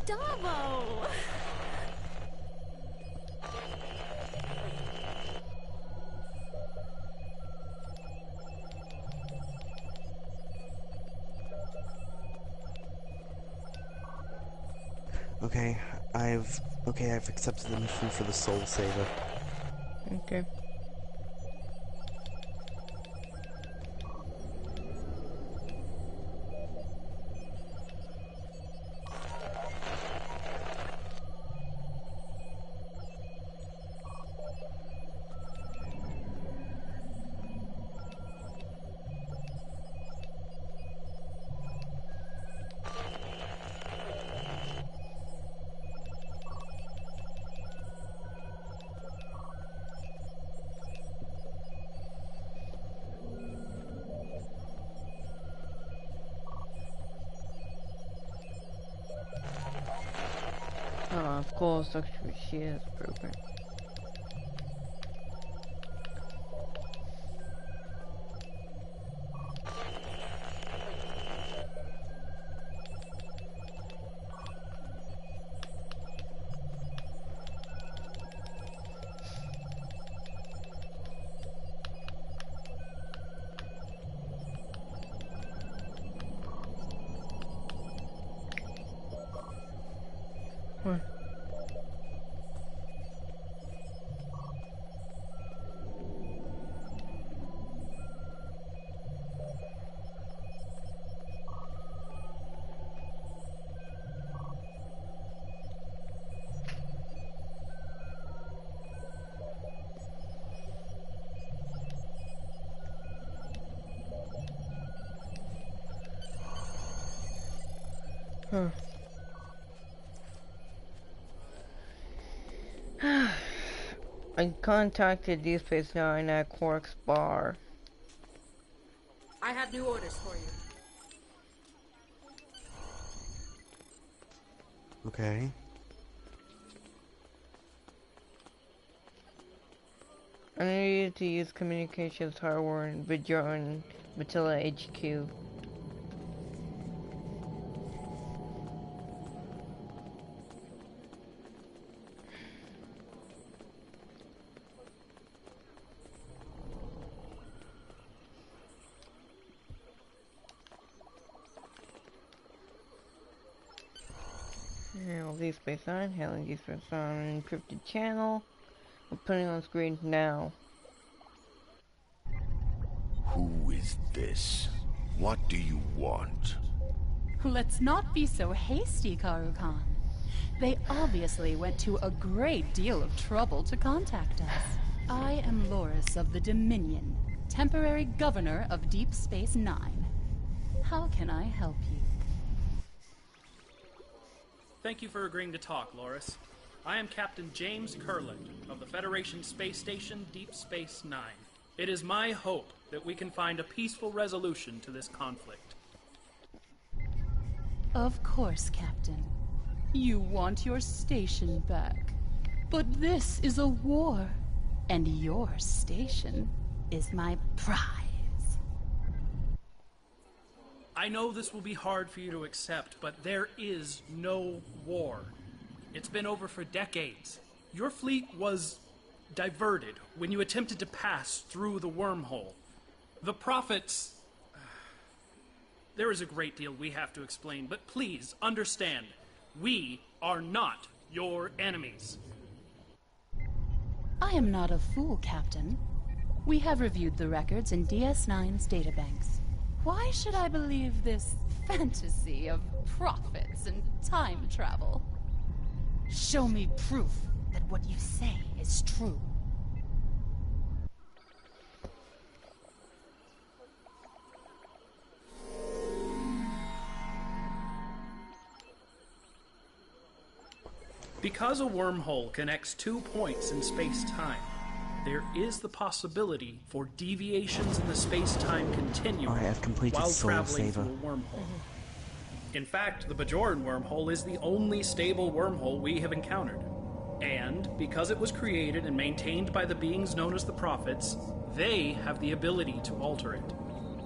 Davo! I've accepted the mission for the Soul Saver. Okay. Of course, actually, she is broken. What? Huh. I contacted Deep Space Nine at Quark's bar. I have new orders for you. Okay. I need you to use communications hardware with your own Matilla HQ. Deep Space Nine, hailing Deep Space Nine encrypted channel. I'm putting on screen now. Who is this? What do you want? Let's not be so hasty, Karu-Khan. They obviously went to a great deal of trouble to contact us. I am Loris of the Dominion, temporary governor of Deep Space Nine. How can I help you? Thank you for agreeing to talk, Loris. I am Captain James Kurland of the Federation Space Station Deep Space Nine. It is my hope that we can find a peaceful resolution to this conflict. Of course, Captain. You want your station back. But this is a war, and your station is my prize. I know this will be hard for you to accept, but there is no war. It's been over for decades. Your fleet was diverted when you attempted to pass through the wormhole. The Prophets... There is a great deal we have to explain, but please understand, we are not your enemies. I am not a fool, Captain. We have reviewed the records in DS9's databanks. Why should I believe this fantasy of prophets and time travel? Show me proof that what you say is true. Because a wormhole connects 2 points in space-time, there is the possibility for deviations in the space-time continuum I've completed while Soul traveling Saver. through a wormhole. In fact, the Bajoran wormhole is the only stable wormhole we have encountered. And, because it was created and maintained by the beings known as the Prophets, they have the ability to alter it.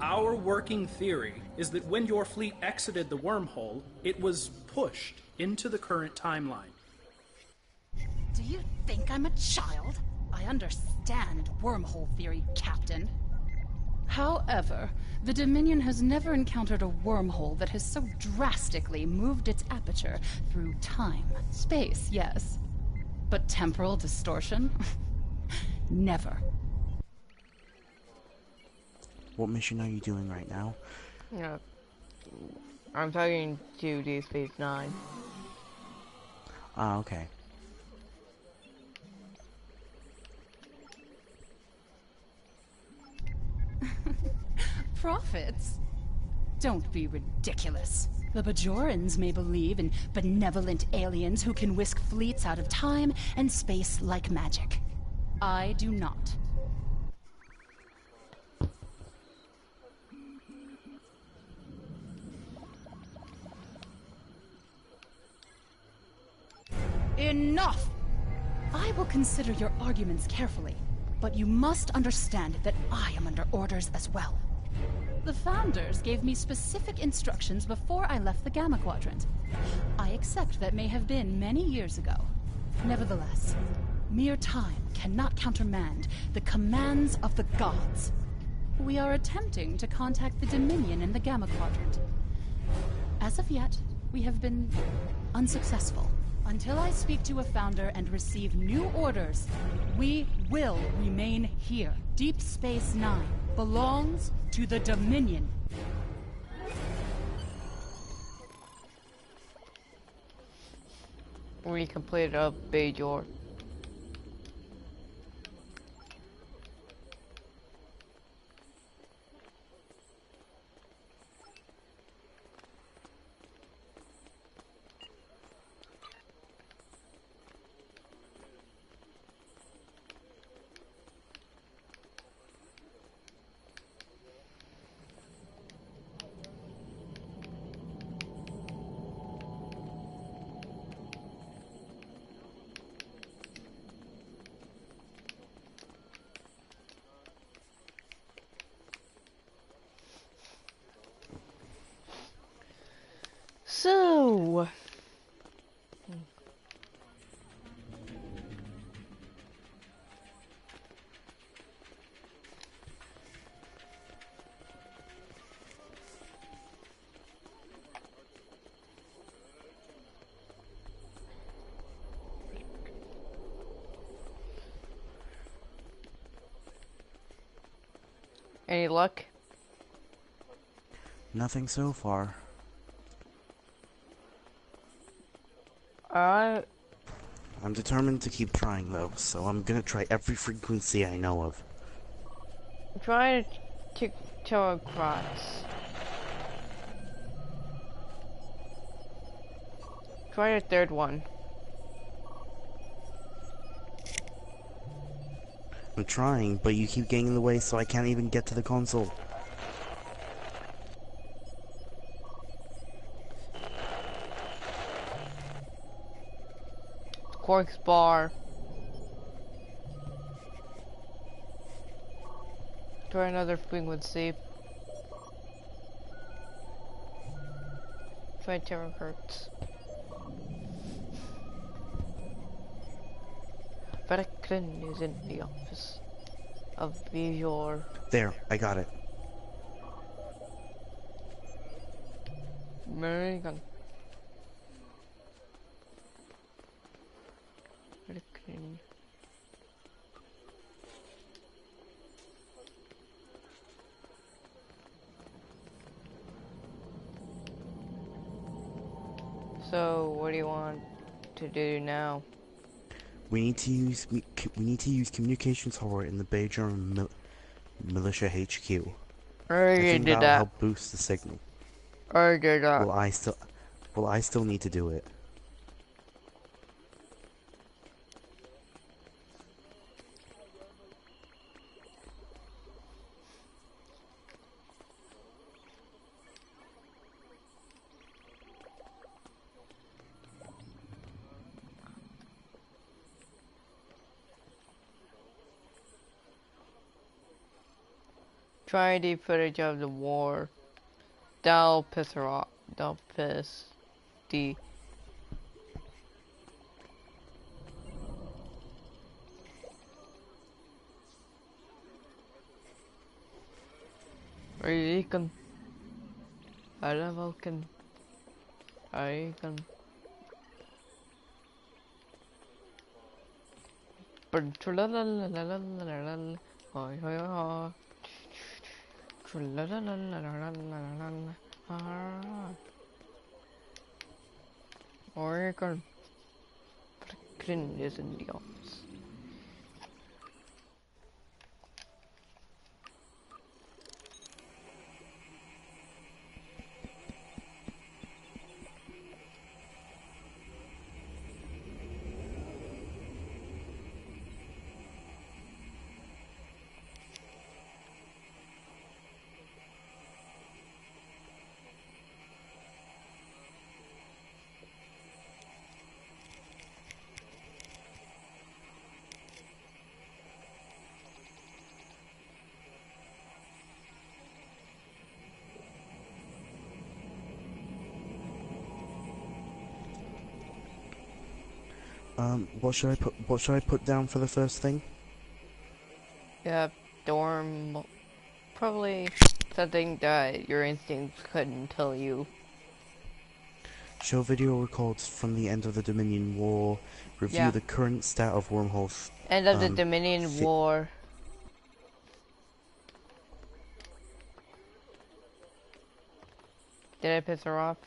Our working theory is that when your fleet exited the wormhole, it was pushed into the current timeline. Do you think I'm a child? I understand wormhole theory, Captain. However, the Dominion has never encountered a wormhole that has so drastically moved its aperture through time. Space, yes. But temporal distortion? Never. What mission are you doing right now? Yeah. I'm talking to Deep Space Nine. Ah, okay. Prophets? Don't be ridiculous. The Bajorans may believe in benevolent aliens who can whisk fleets out of time and space like magic. I do not. Enough! I will consider your arguments carefully, but you must understand that I am under orders as well. The Founders gave me specific instructions before I left the Gamma Quadrant. I accept that may have been many years ago. Nevertheless, mere time cannot countermand the commands of the gods. We are attempting to contact the Dominion in the Gamma Quadrant. As of yet, we have been unsuccessful. Until I speak to a Founder and receive new orders, we will remain here. Deep Space Nine belongs to the Dominion. We completed a Bajor. So, any luck? Nothing so far. I'm determined to keep trying though, so I'm gonna try every frequency I know of. I'm trying to across. Try a third one. I'm trying, but you keep getting in the way so I can't even get to the console. Quark's bar. Try another frequency. 5 terahertz. Vatican is in the office of Vijor. There, I got it. American. Vatican. So, what do you want to do now? We need to use communications hardware in the Bajor militia HQ. I already think did that'll that. help boost the signal. I already did that. Well, I still need to do it. Try the footage of the war. That'll piss her off. That'll piss the... Rican. Alla Vulcan. Rican. Oregon. Flynn is in the office. What should I put down for the first thing? Yeah, dorm. Probably something that your instincts couldn't tell you. Show video records from the end of the Dominion War. Review Yeah. the current stat of wormholes. End of the Dominion War. Did I piss her off?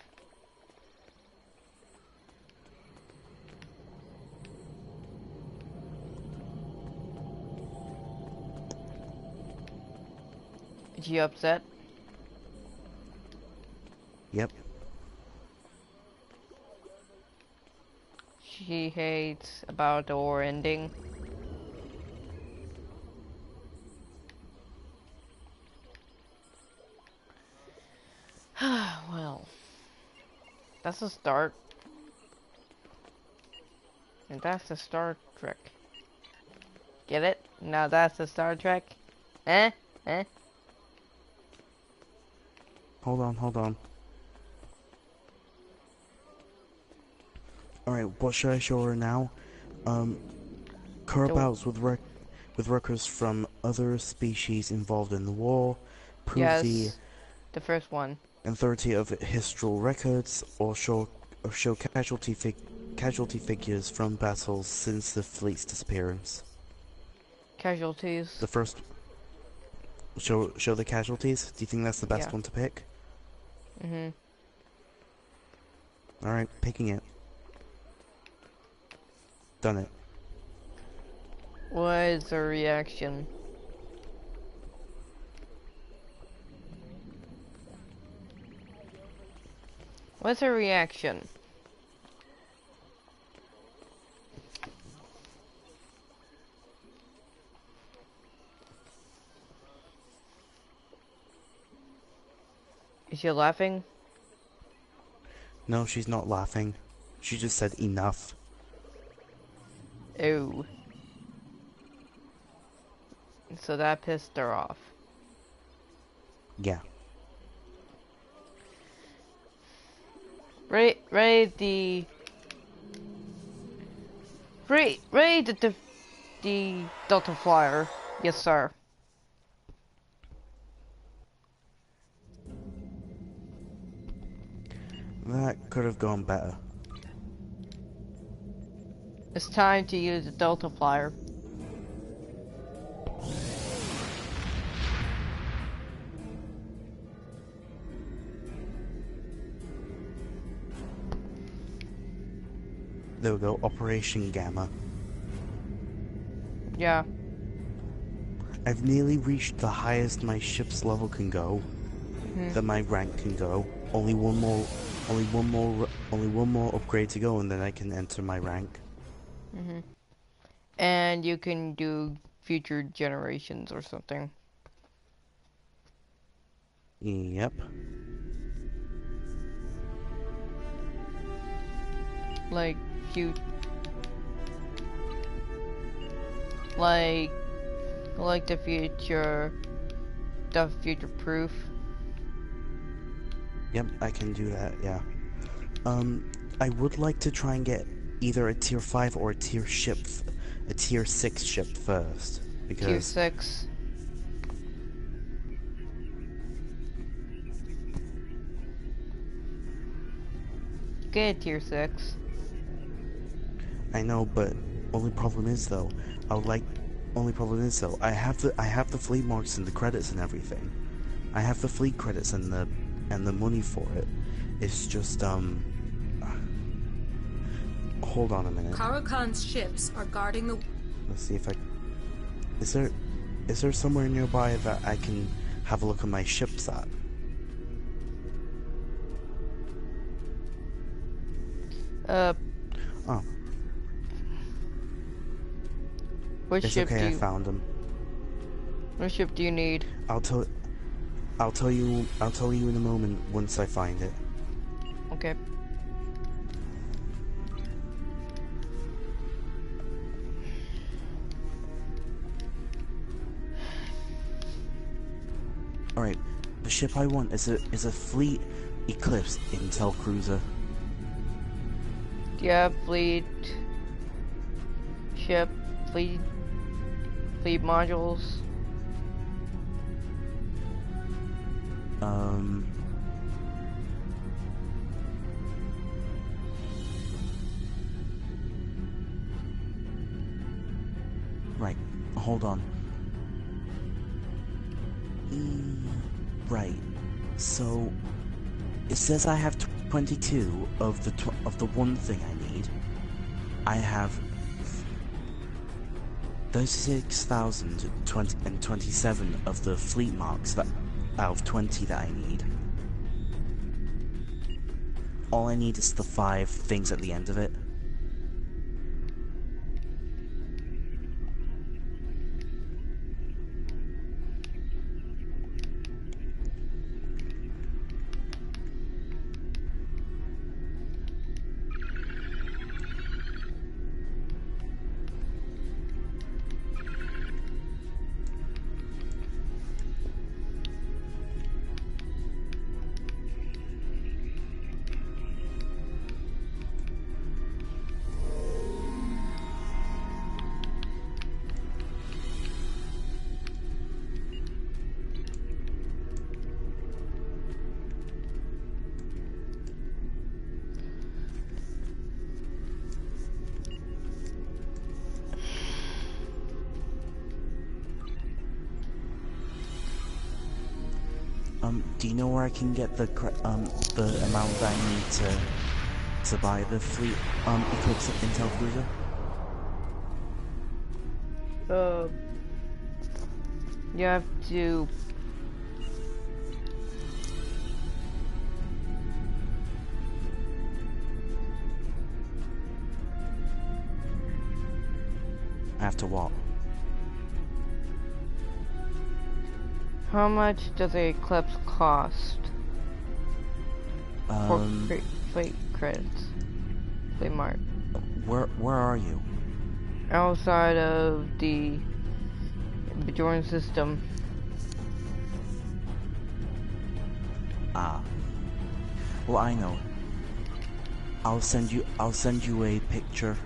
Is she upset? Yep. She hates about the war ending. Well, that's a start. And that's the Star Trek. Get it? Now that's the Star Trek? Eh? Eh? Hold on. Alright, what should I show her now? Curabouts with records from other species involved in the war. Prove the first one. Authority of historical records, or show casualty figures from battles since the fleet's disappearance. Casualties. The first. Show the casualties. Do you think that's the best one to pick? Mhm. All right, picking it. Done it. What is the reaction? What's her reaction? Is she laughing? No, she's not laughing. She just said enough. Ew. So that pissed her off. Yeah. Raid the Delta Flyer. Yes, sir. That could have gone better. It's time to use the Delta Flyer. There we go, Operation Gamma. Yeah. I've nearly reached the highest my ship's level can go, that my rank can go. Only one more upgrade to go, and then I can enter my rank. And you can do future generations or something. Yep. Like the future proof. Yep, I can do that, yeah. I would like to try and get either a tier 5 or a tier 6 ship first, because... Tier 6. Get a tier 6. I know, but only problem is though, I have the fleet marks and the credits and everything. I have the fleet credits and the money for it. It's just hold on a minute. Karakan's ships are guarding the... Let's see if I... Is there somewhere nearby that I can have a look at my ships at? Oh. What It's ship okay, do I you... found them. What ship do you need? I'll tell you in a moment once I find it. Okay. Alright, the ship I want is a Fleet Eclipse Intel cruiser. Do you have fleet modules? Right, hold on. Right, so it says I have 22 of the one thing I need. I have 36,027 of the fleet marks that out of 20 that I need. All I need is the 5 things at the end of it. Do you know where I can get the amount that I need to buy the fleet Eclipse Intel cruiser? You have to... After what? How much does the Eclipse cost? For Um, fleet credits. Fleet mark. where are you? Outside of the Bajoran system. Ah. Well, I know. I'll send you a picture.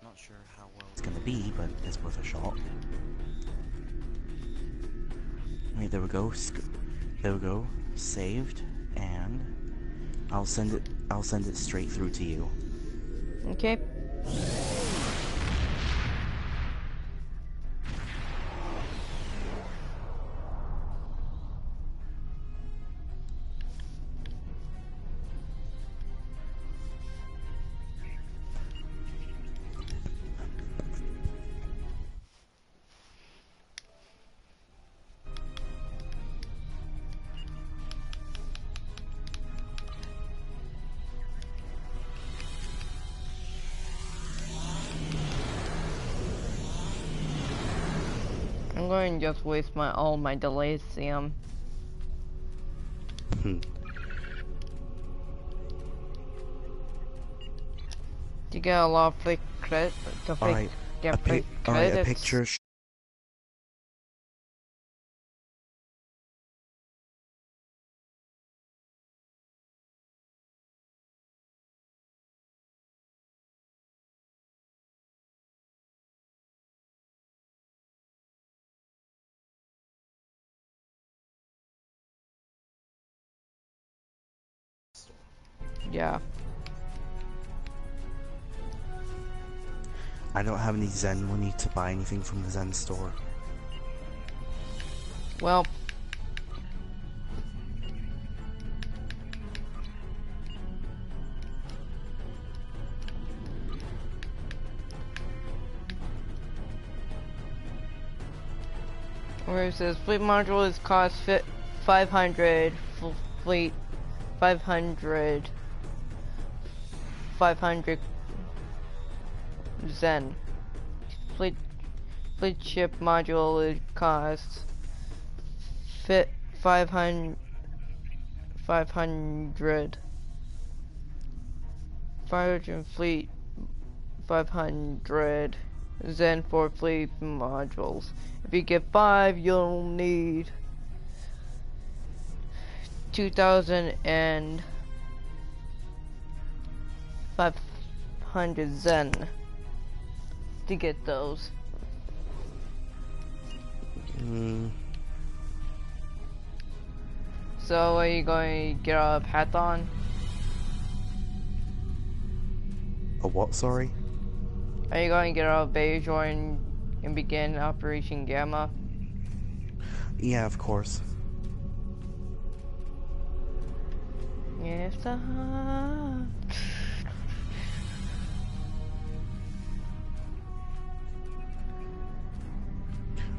Not sure how well it's gonna be, but it's worth a shot. Wait, there we go. There we go. Saved, and I'll send it straight through to you. Okay. I'm going to just waste all my Delasium. You get a lot of free credit. Alright, a picture. Yeah. I don't have any Zen money to buy anything from the Zen store. Well. Where it says fleet module is cost 500, fleet 500 Zen. Fleet ship module is cost 500 fleet 500 Zen for fleet modules. If you get 5, you'll need 2,500 Zen to get those. So are you going to get a Python? A what, sorry? Are you going to get a Bajor and begin Operation Gamma? Yeah, of course. Yes,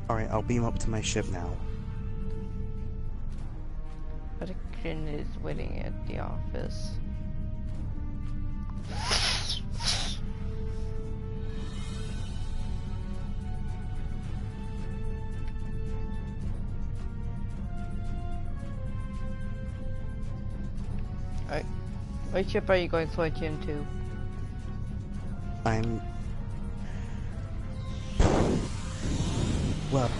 Alright, I'll beam up to my ship now. Production is waiting at the office. Alright. What ship are you going to switch into? Well,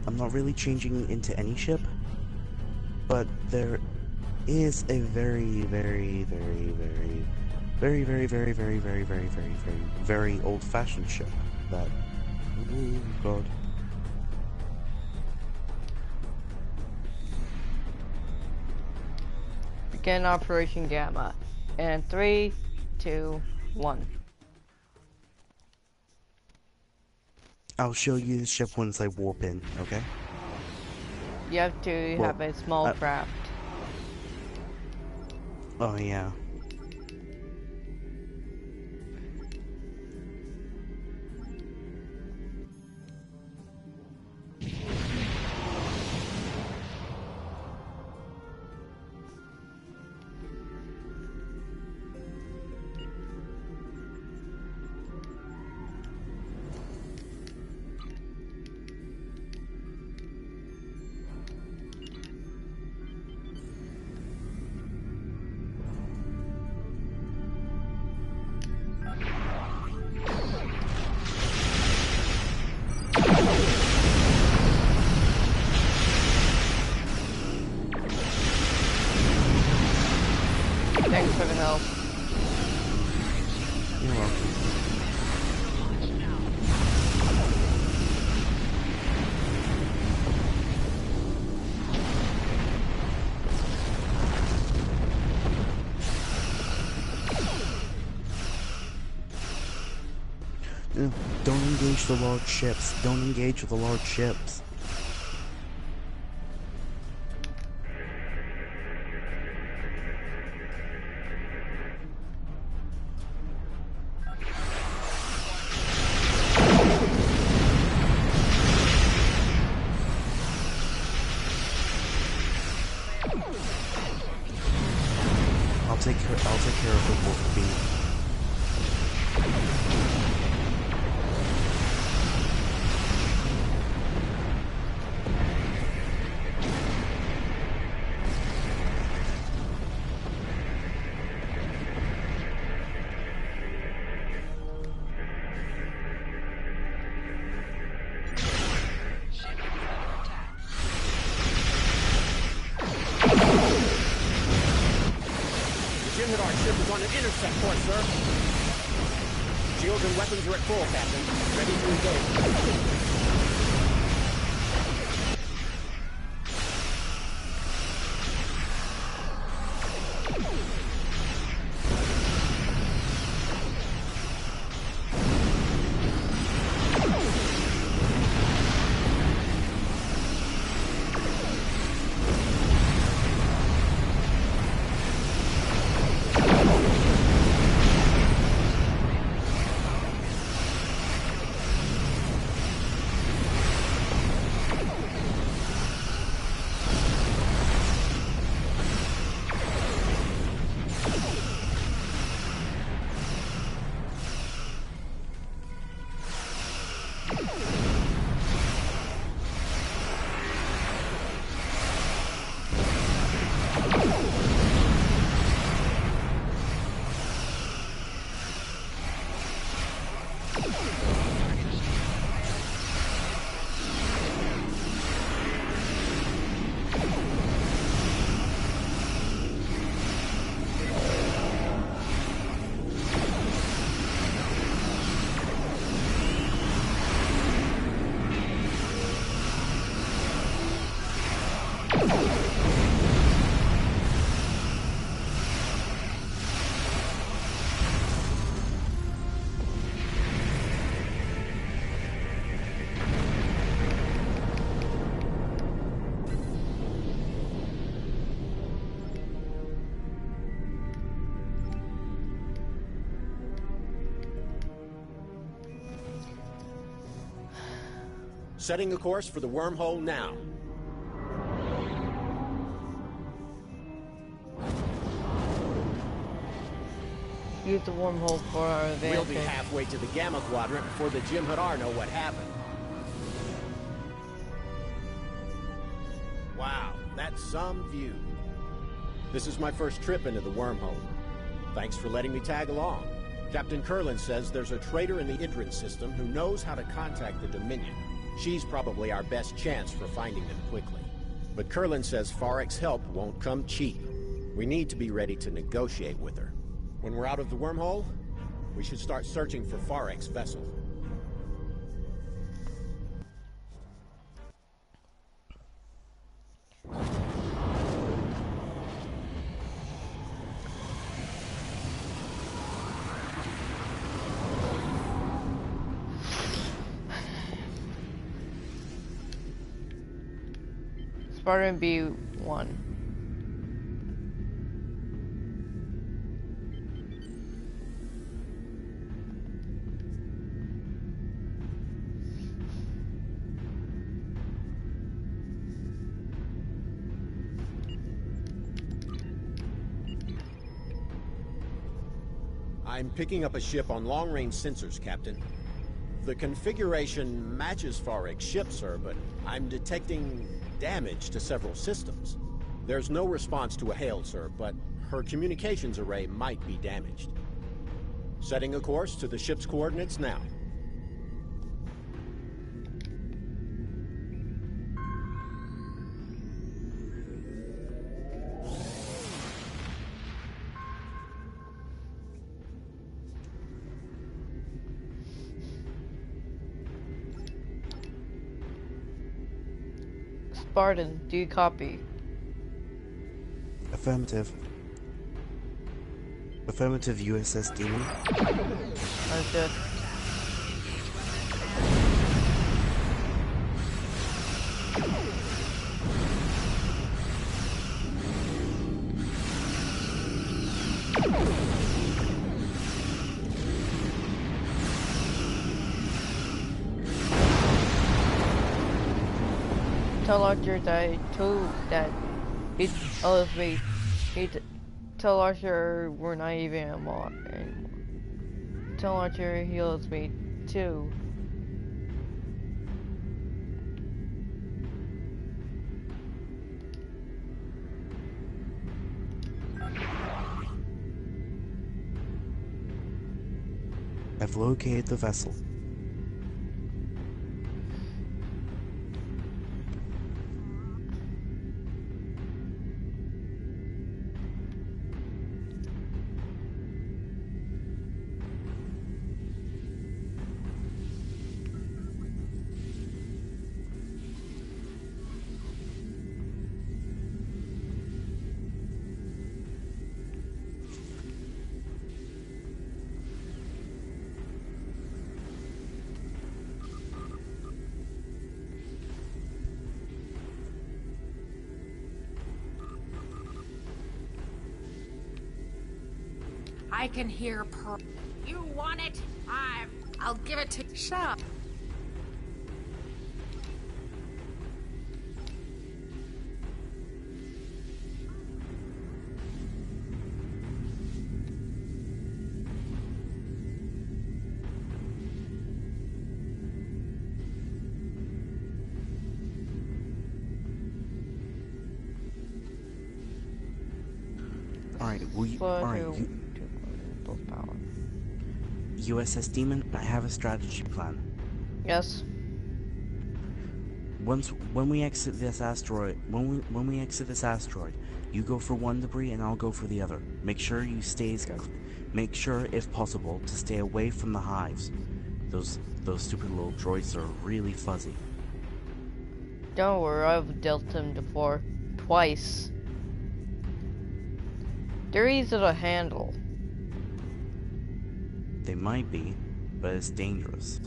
I'm not really changing into any ship, but there is a very old-fashioned ship that, oh god. Begin Operation Gamma. And 3, 2, 1. I'll show you the ship once I warp in, okay? You have to have a small craft. Oh yeah. Thanks for the help. You're welcome. No, don't engage the large ships. Don't engage with the large ships. I'll take care of the wolf beam. On an intercept course, sir. Shields and weapons are at full, Captain. Ready to engage. Setting a course for the wormhole now. Use the wormhole for our advantage. We'll be halfway to the Gamma Quadrant before the Jim'Hadar know what happened. Wow, that's some view. This is my first trip into the wormhole. Thanks for letting me tag along. Captain Curlin says there's a traitor in the Idrin system who knows how to contact the Dominion. She's probably our best chance for finding them quickly. But Curlin says Farek's help won't come cheap. We need to be ready to negotiate with her. When we're out of the wormhole, we should start searching for Farek's vessel. Spartan B1. I'm picking up a ship on long-range sensors, Captain. The configuration matches Farek's ship, sir, but I'm detecting damage to several systems. There's no response to a hail, sir, but her communications array might be damaged. Setting a course to the ship's coordinates now. Spartan, do you copy? Affirmative. Affirmative, USS Demon. Understood. Tell Archer that he tells me tell Archer we're not even anymore. Tell Archer he loves me too. I've located the vessel. I can hear Pearl. You want it? I'll give it to Shop. USS Demon, I have a strategy plan. Yes. When we exit this asteroid, you go for one debris and I'll go for the other. Make sure make sure, if possible, to stay away from the hives. Those stupid little droids are really fuzzy. Don't worry, I've dealt them before. Twice. They're easy to handle. They might be, but it's dangerous.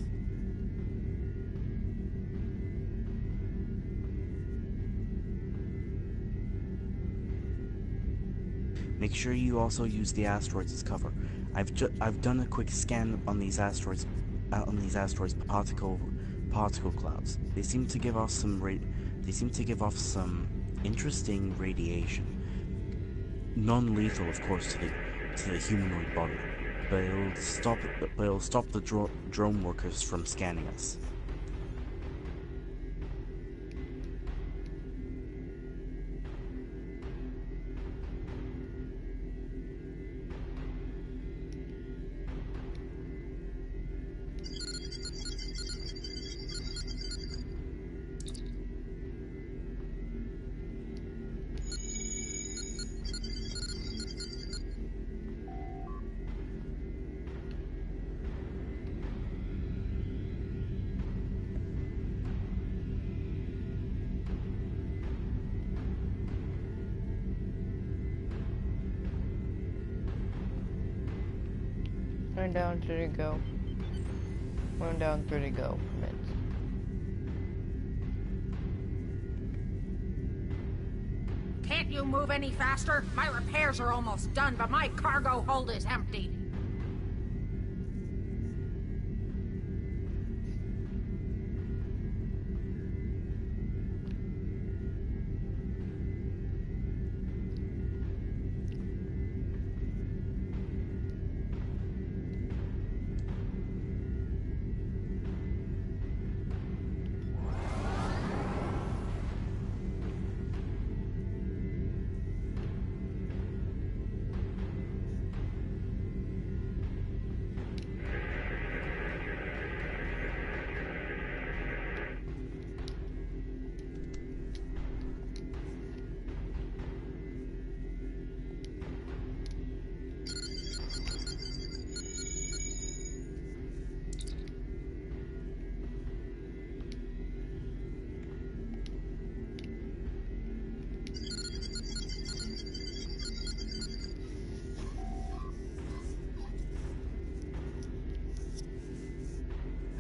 Make sure you also use the asteroids as cover. I've done a quick scan on these asteroids, particle clouds. They seem to give off some interesting radiation. Non-lethal, of course, to the humanoid body, but it'll stop the drone workers from scanning us. Going down, 3 to go. Going down, 3 to go. Minutes. Can't you move any faster? My repairs are almost done, but my cargo hold is empty.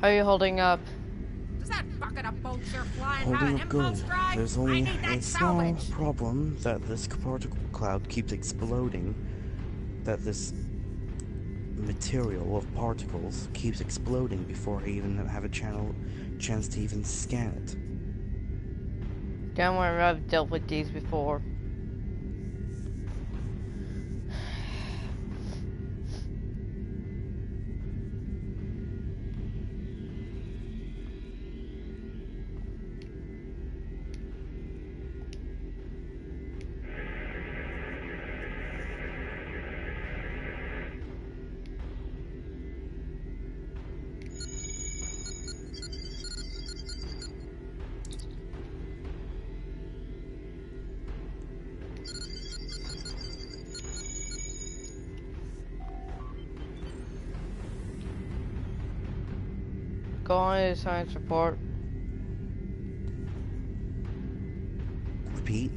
Are you holding up? Does that bucket of bullshit flying have Holding an up good. impulse drive? There's I only need a that small salvage. problem that this particle cloud keeps exploding. That this material of particles keeps exploding before I even have a chance to even scan it. Don't worry, I've dealt with these before. Go on to science report. Repeat.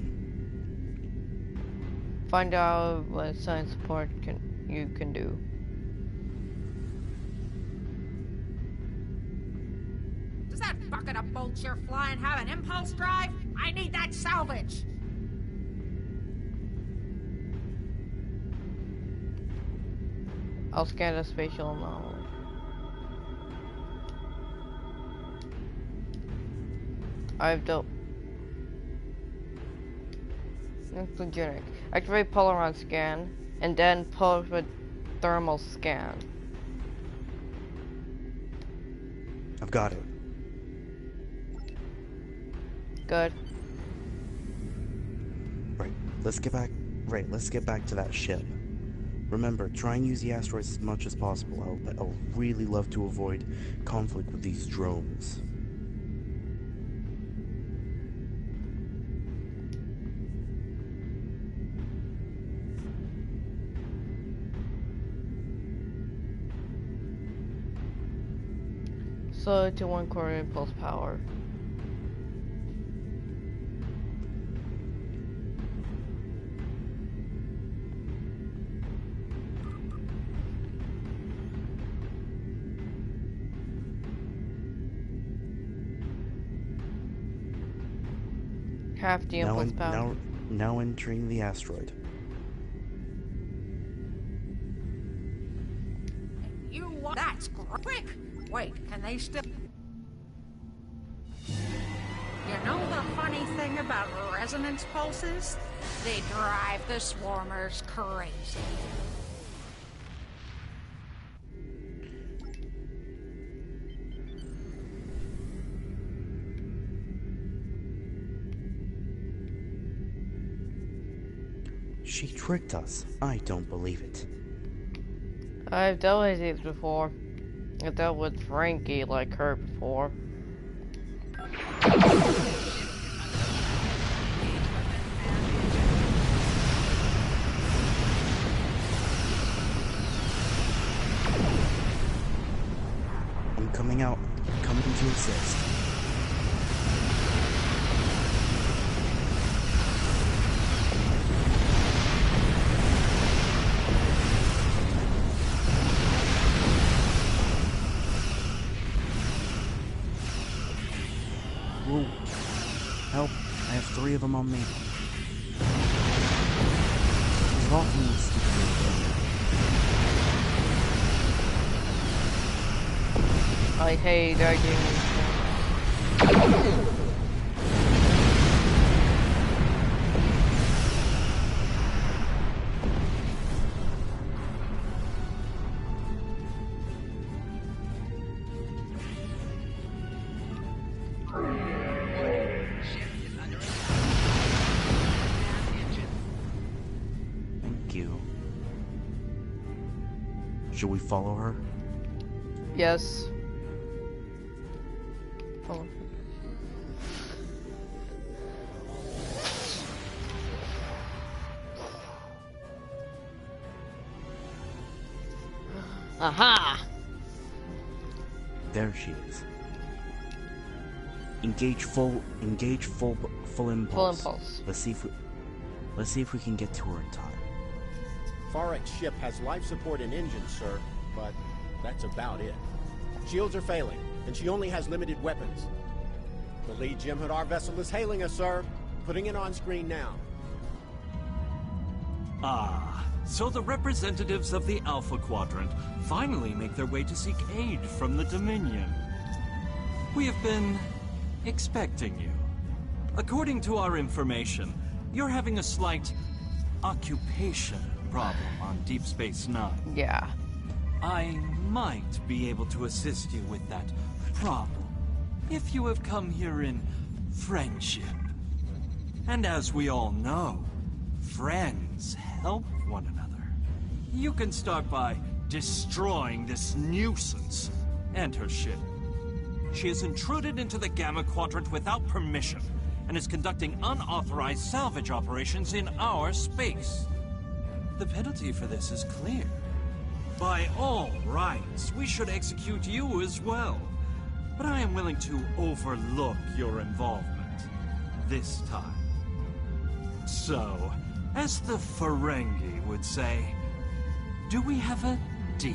Find out what science report you can do. Does that bucket of bullshit flying have an impulse drive? I need that salvage. I'll scan the spatial anomaly. I've dealt. Includogenic. Activate Polaron scan, and then pulse with thermal scan. I've got it. Good. Right. Let's get back to that ship. Remember, try and use the asteroids as much as possible. I'll really love to avoid conflict with these drones. Slow to 1/4 impulse power. Half the impulse power. Now entering the asteroid. You want that's quick. Wait, can they still? You know the funny thing about resonance pulses? They drive the swarmers crazy. She tricked us. I don't believe it. I've dealt with these before. I dealt with Frankie like her before. I'm coming out. Coming to assist. Whoa. Help. I have 3 of them on me. Get off me, stupid little I hate arguing. Thank you. Should we follow her? Yes. Oh. Aha! There she is. Engage full impulse. Full impulse. Let's see if we can get to her in time. Farek's ship has life support and engines, sir, but that's about it. Shields are failing. and she only has limited weapons. The lead Jem'Hadar vessel is hailing us, sir. Putting it on screen now. Ah, so the representatives of the Alpha Quadrant finally make their way to seek aid from the Dominion. We have been expecting you. According to our information, you're having a slight occupation problem on Deep Space Nine. Yeah. I might be able to assist you with that problem if you have come here in friendship. And as we all know, friends help one another. You can start by destroying this nuisance and her ship. She has intruded into the Gamma Quadrant without permission and is conducting unauthorized salvage operations in our space. The penalty for this is clear. By all rights, we should execute you as well. But I am willing to overlook your involvement this time. So, as the Ferengi would say, do we have a deal?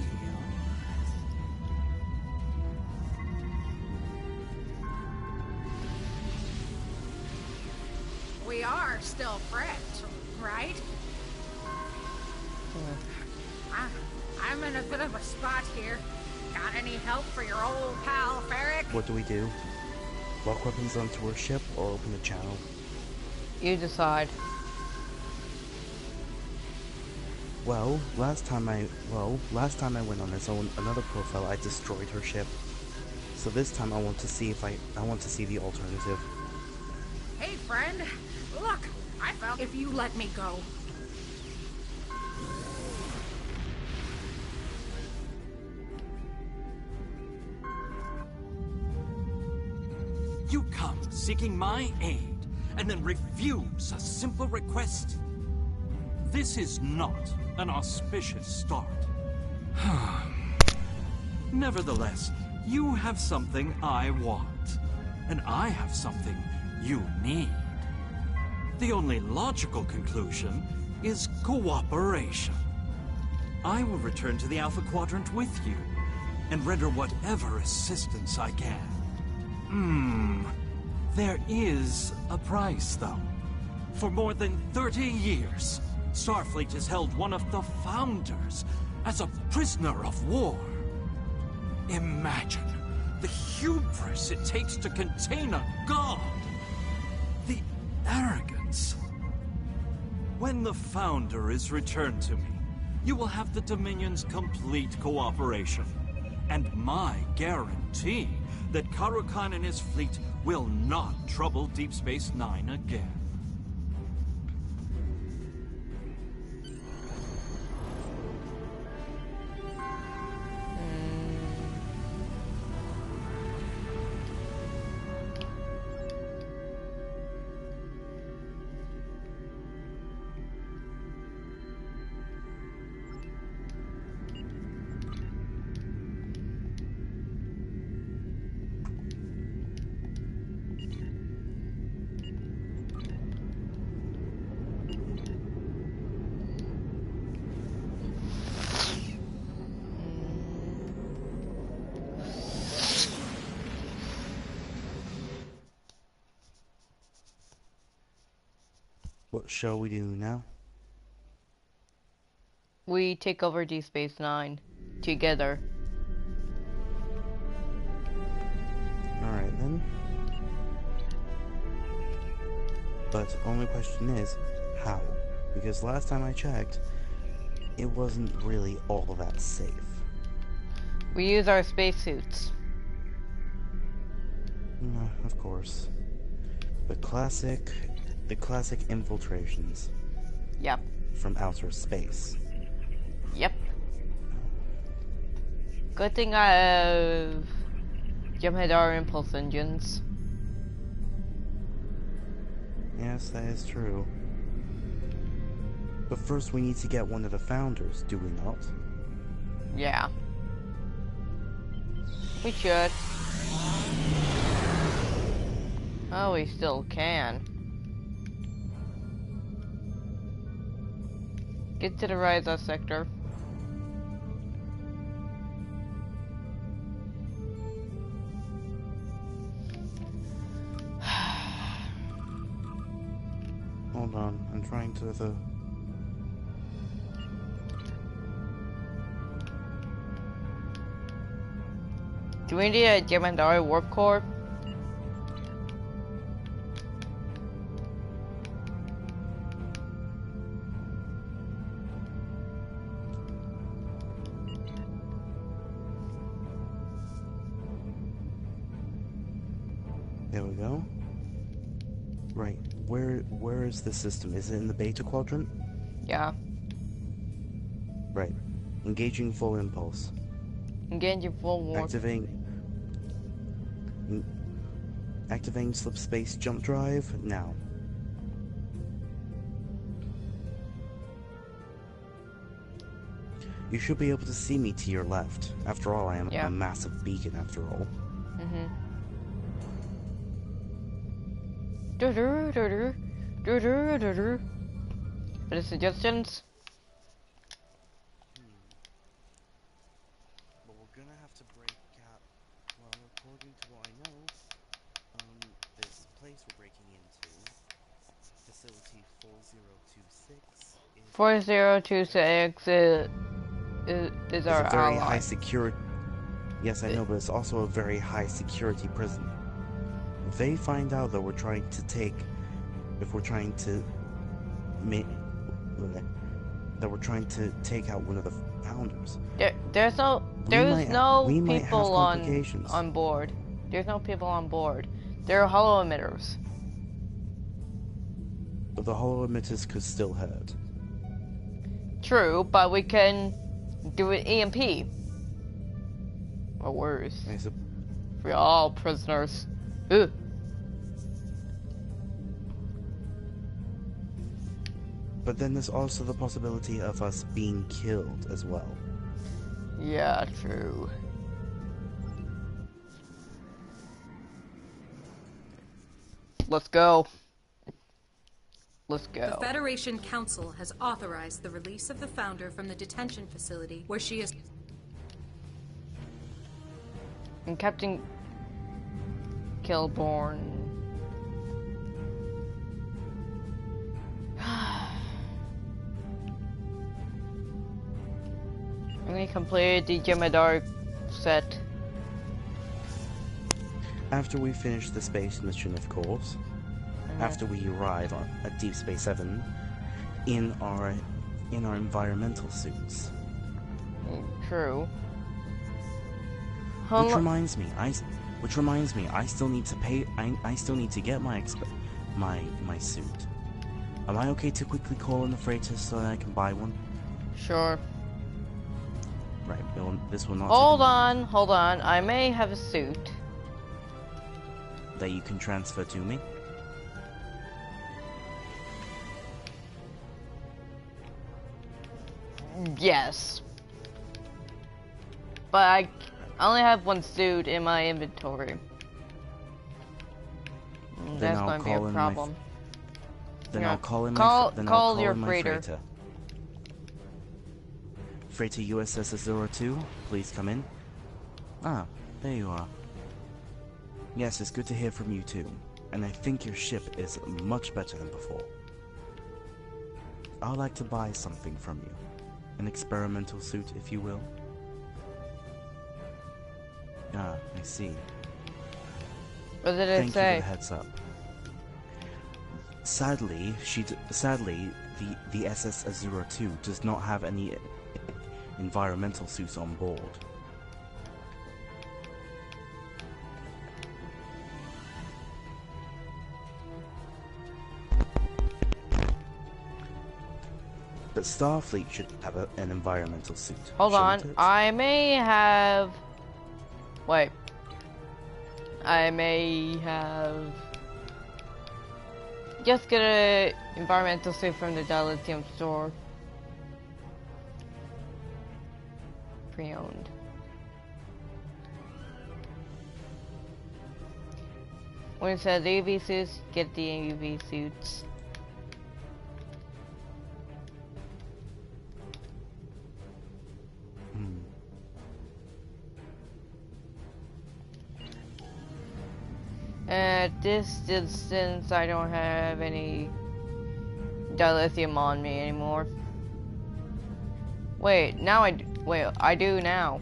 We are still friends, right? I'm in a bit of a spot here. Got any help for your old pal, Ferric? What do? Lock weapons onto her ship or open the channel? You decide. Well, last time I went on its own another profile, I destroyed her ship. So this time I want to see the alternative. Hey, friend. Look, I found if you let me go. You come seeking my aid, and then refuse a simple request? This is not an auspicious start. Nevertheless, you have something I want, and I have something you need. The only logical conclusion is cooperation. I will return to the Alpha Quadrant with you, and render whatever assistance I can. There is a price, though. For more than 30 years, Starfleet has held one of the Founders as a prisoner of war. Imagine the hubris it takes to contain a god. The arrogance. When the Founder is returned to me, you will have the Dominion's complete cooperation, and my guarantee that Karukan and his fleet will not trouble Deep Space Nine again. What shall we do now? We take over Deep Space Nine together. Alright then. But only question is, how? Because last time I checked, it wasn't really all that safe. We use our spacesuits. Of course. The classic infiltrations. Yep. From outer space. Yep. Good thing I have Jem'Hadar impulse engines. Yes, that is true. But first we need to get one of the Founders, do we not? Yeah. We should. Oh, we still can. Get to the Ryza sector. trying to the... Do we need a Jem'Hadar warp core? There we go. Right, where is the system? Is it in the beta quadrant? Yeah. Right. Engaging full impulse. Engaging full warp. Activating slipspace jump drive now. You should be able to see me to your left. After all, I am a massive beacon after all. Any suggestions? Well, we're gonna have to break out. Well, according to what I know, this place we're breaking into, facility 4026, 4026 is our a very ally. high security. Yes, I know, but it's also a very high security prison. If they find out that we're trying to take, that we're trying to take out one of the founders. There's no people on board. There's no people on board. They're hollow emitters. But the hollow emitters could still hurt. True, but we can do an EMP. Or worse. We're all prisoners. Ugh. But then there's also the possibility of us being killed as well. Yeah, true. Let's go. Let's go. The Federation Council has authorized the release of the Founder from the detention facility where she is... And Captain Kilborn. We completed the Jem'Hadar set. After we finish the space mission, of course. After we arrive at Deep Space 7 in our environmental suits. True. Which reminds me, I still need to pay. I still need to get my suit. Am I okay to quickly call in the freighter so that I can buy one? Sure. Right. This will not. Hold on. I may have a suit that you can transfer to me. Yes. But I only have one suit in my inventory. That's going to be a problem. Then I'll call in call your freighter. Freighter USS 02, please come in. Ah, there you are. Yes, it's good to hear from you too. And I think your ship is much better than before. I'd like to buy something from you. An experimental suit, if you will. Ah, I see. What did it say? Thank you for the heads up. Sadly, the SS-02 does not have any environmental suits on board. But Starfleet should have an environmental suit. Hold on, I may have... Wait. I may have... Just get an environmental suit from the dilithium store. Pre-owned. When it says AV suits, get the AV suits. At this distance, I don't have any dilithium on me anymore. Wait, now wait, I do now.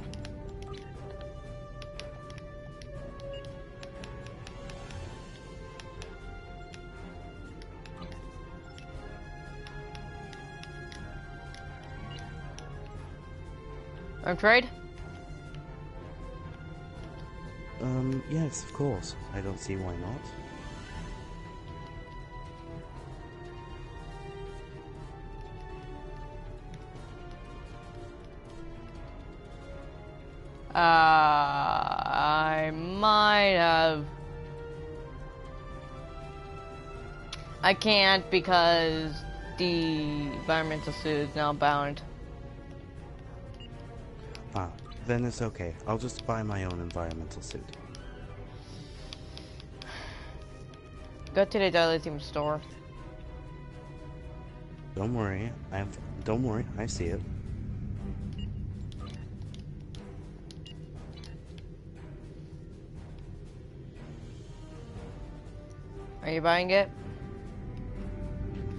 Trade? Yes, of course. I don't see why not. I might have. I can't because the environmental suit is now bound. Ah, then it's okay. I'll just buy my own environmental suit. Go to the dilithium store. Don't worry, I see it. Are you buying it?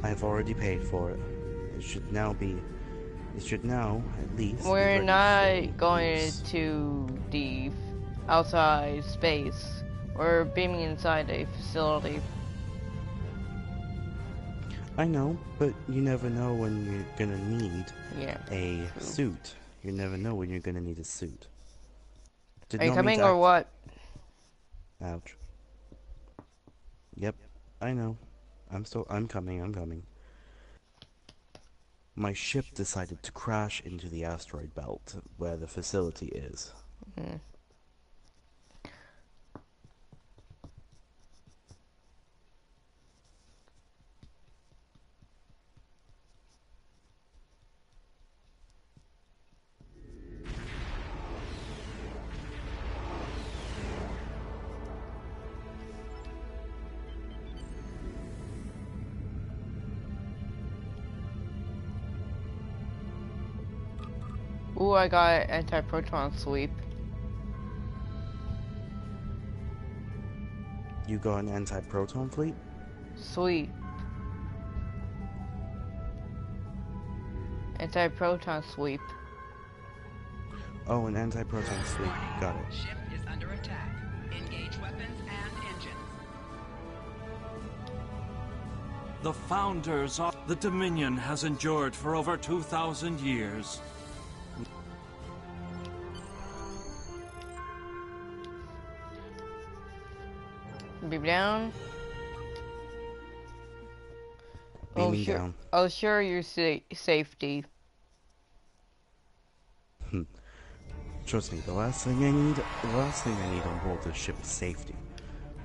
I've already paid for it. It should now, at least, We're be not going to the outside space. We're beaming inside a facility. I know, but you never know when you're gonna need a suit. You never know when you're gonna need a suit. Are you coming or what? Ouch. Yep, I know. I'm coming. My ship decided to crash into the asteroid belt where the facility is. Mm. Ooh, I got anti-proton sweep. You got an anti-proton fleet? Sweep. Anti-proton sweep. Oh, an anti-proton sweep. Got it. Ship is under attack. Engage weapons and engines. The founders of the Dominion has endured for over 2,000 years. Beam down. Beaming down. I'll assure your safety. Trust me, the last thing I need on board this ship is safety.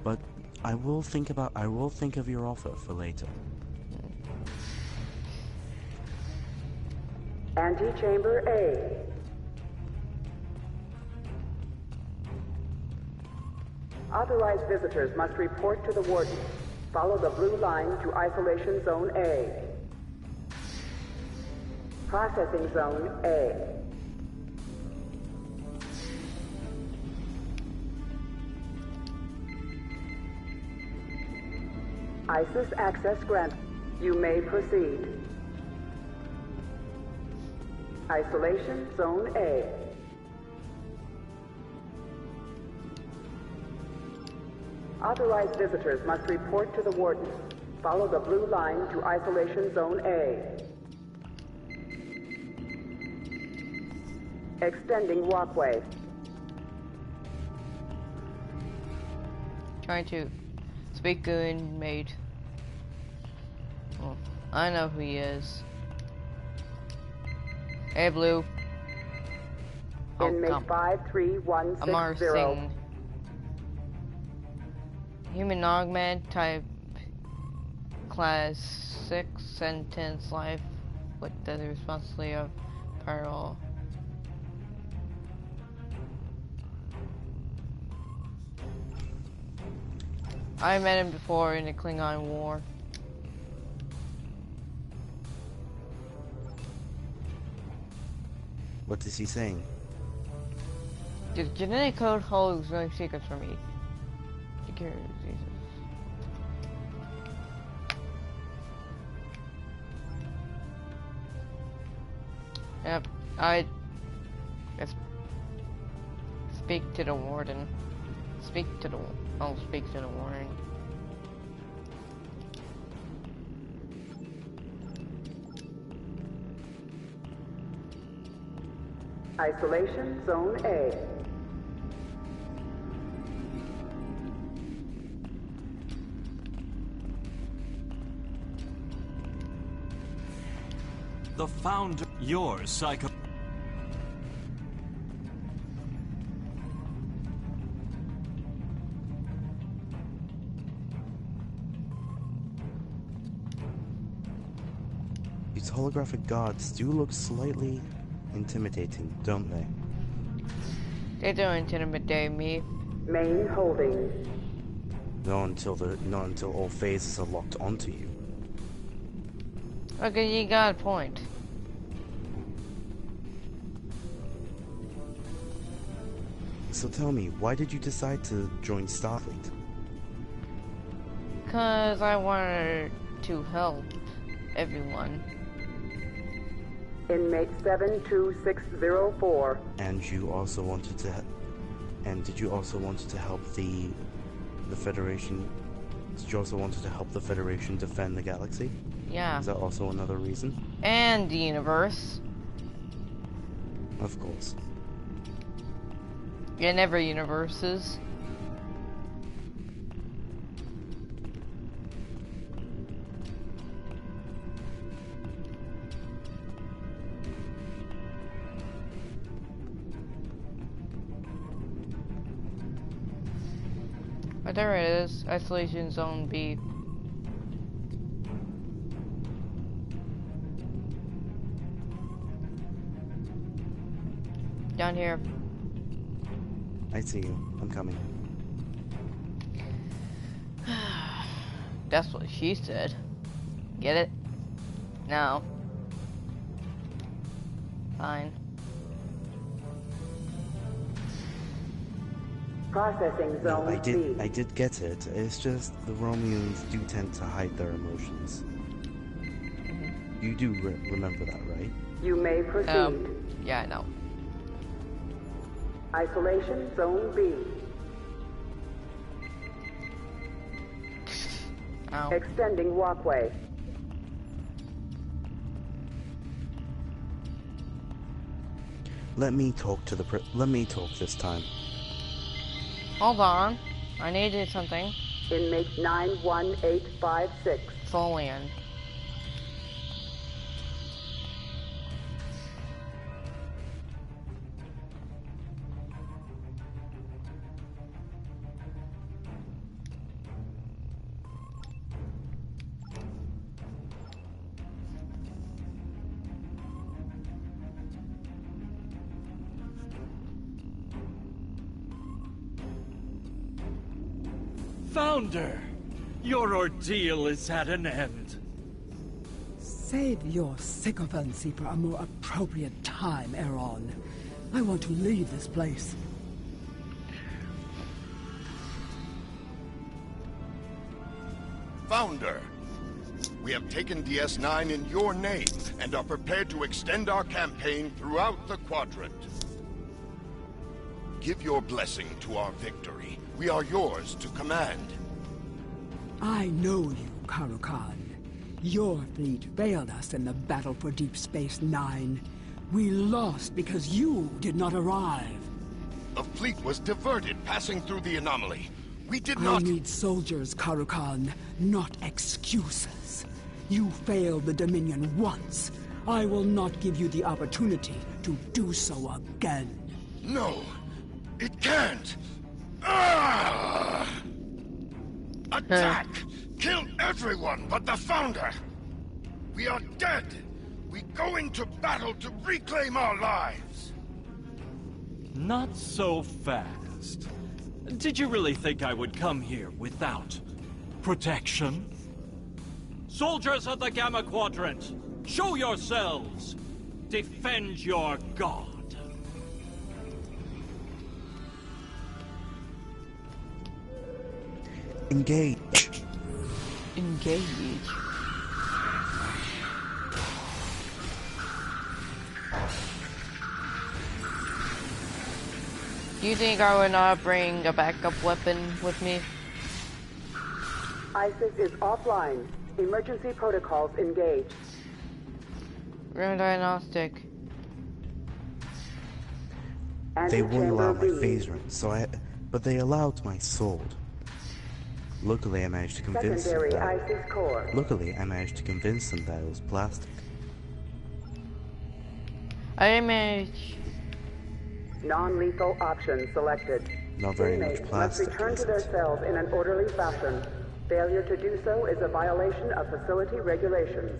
But I will think of your offer for later. Antechamber A. Authorized visitors must report to the warden. Follow the blue line to Isolation Zone A. Processing Zone A. ISIS access granted. You may proceed. Isolation Zone A. Authorized visitors must report to the warden. Follow the blue line to Isolation Zone A. Extending walkway. Trying to speak good, mate. Oh, I know who he is. Hey, Blue. Inmate 53160. I'm Arsing. Human augment type class 6 sentence life with the responsibility of peril. I met him before in the Klingon War. What is he saying? The genetic code holds no secrets for me. Secure diseases. Yep, I speak to the warden. I'll speak to the warden. Isolation Zone A. The founder, your psycho. These holographic gods do look slightly intimidating, don't they? They don't intimidate me. Main holding. Not until all phases are locked onto you. Okay, you got a point. So tell me, why did you decide to join Starfleet? Cause I wanted to help everyone. Inmate 72604. And you also wanted to, did you also wanted to help the Federation? Did you also wanted to help the Federation defend the galaxy? Yeah. Is that also another reason? And the universe. Of course. In every universes. But there it is, Isolation Zone B. Down here. I see you. I'm coming. That's what she said. Get it? No. Fine. Processing Zone No, I did get it. It's just the Romulans do tend to hide their emotions. You do remember that, right? You may proceed. Yeah, I know. Isolation Zone B. Ow. Extending walkway. Let me talk this time. Hold on. I needed something. Inmate 91856. Folian. Founder, your ordeal is at an end. Save your sycophancy for a more appropriate time, Aaron. I want to leave this place. Founder, we have taken DS9 in your name and are prepared to extend our campaign throughout the quadrant. Give your blessing to our victory. We are yours to command. I know you, Karukan. Your fleet failed us in the battle for Deep Space Nine. We lost because you did not arrive. A fleet was diverted passing through the anomaly. We did not— I need soldiers, Karukan, not excuses. You failed the Dominion once. I will not give you the opportunity to do so again. No, it can't. Ah! Attack! Kill everyone but the Founder! We are dead! We go into battle to reclaim our lives! Not so fast. Did you really think I would come here without protection? Soldiers of the Gamma Quadrant, show yourselves! Defend your god! Engage. Engage. Do you think I would not bring a backup weapon with me? ISIS is offline. Emergency protocols engaged. Rune diagnostic. They wouldn't allow my Anti-chamber phaser, but they allowed my sword. Luckily, I managed to convince them Secondary that. ISIS core. Luckily, I managed to convince them that it was plastic. I managed. Non-lethal option selected. Not very much Inmates must plastic, return is to their it? cells in an orderly fashion. Failure to do so is a violation of facility regulations.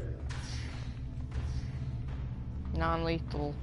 Non-lethal.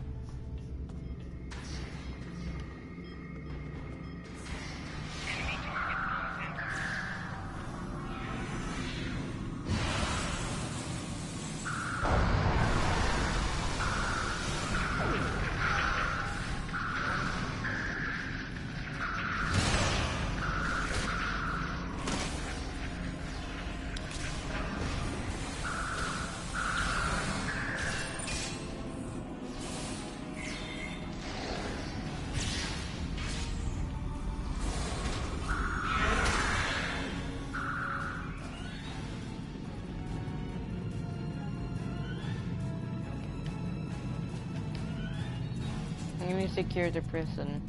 Let me secure the prison.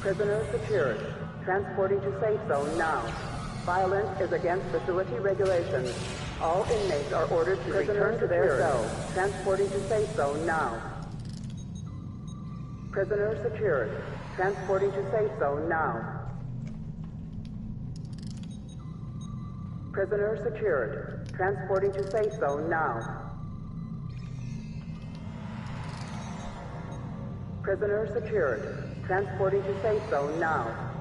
Prisoner secured. Transporting to safe zone now. Violence is against facility regulations. All inmates are ordered to return to their cells. Transporting to safe zone now. Prisoner secured. Transporting to safe zone now. Prisoner secured. Transporting to safe zone now. Prisoner secured. Transporting to safe zone now.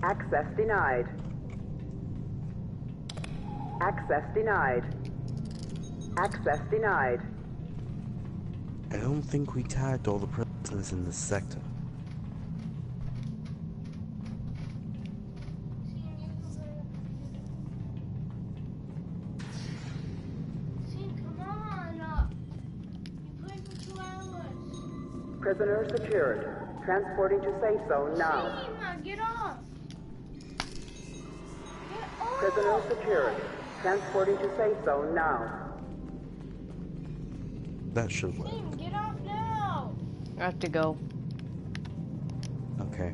Access denied. Access denied. Access denied. I don't think we tagged all the prisoners in this sector. Prisoner secured. Transporting to safe zone now. Get off! Prisoner secured. Transporting to safe zone now. That should work. Get off now! I have to go. Okay.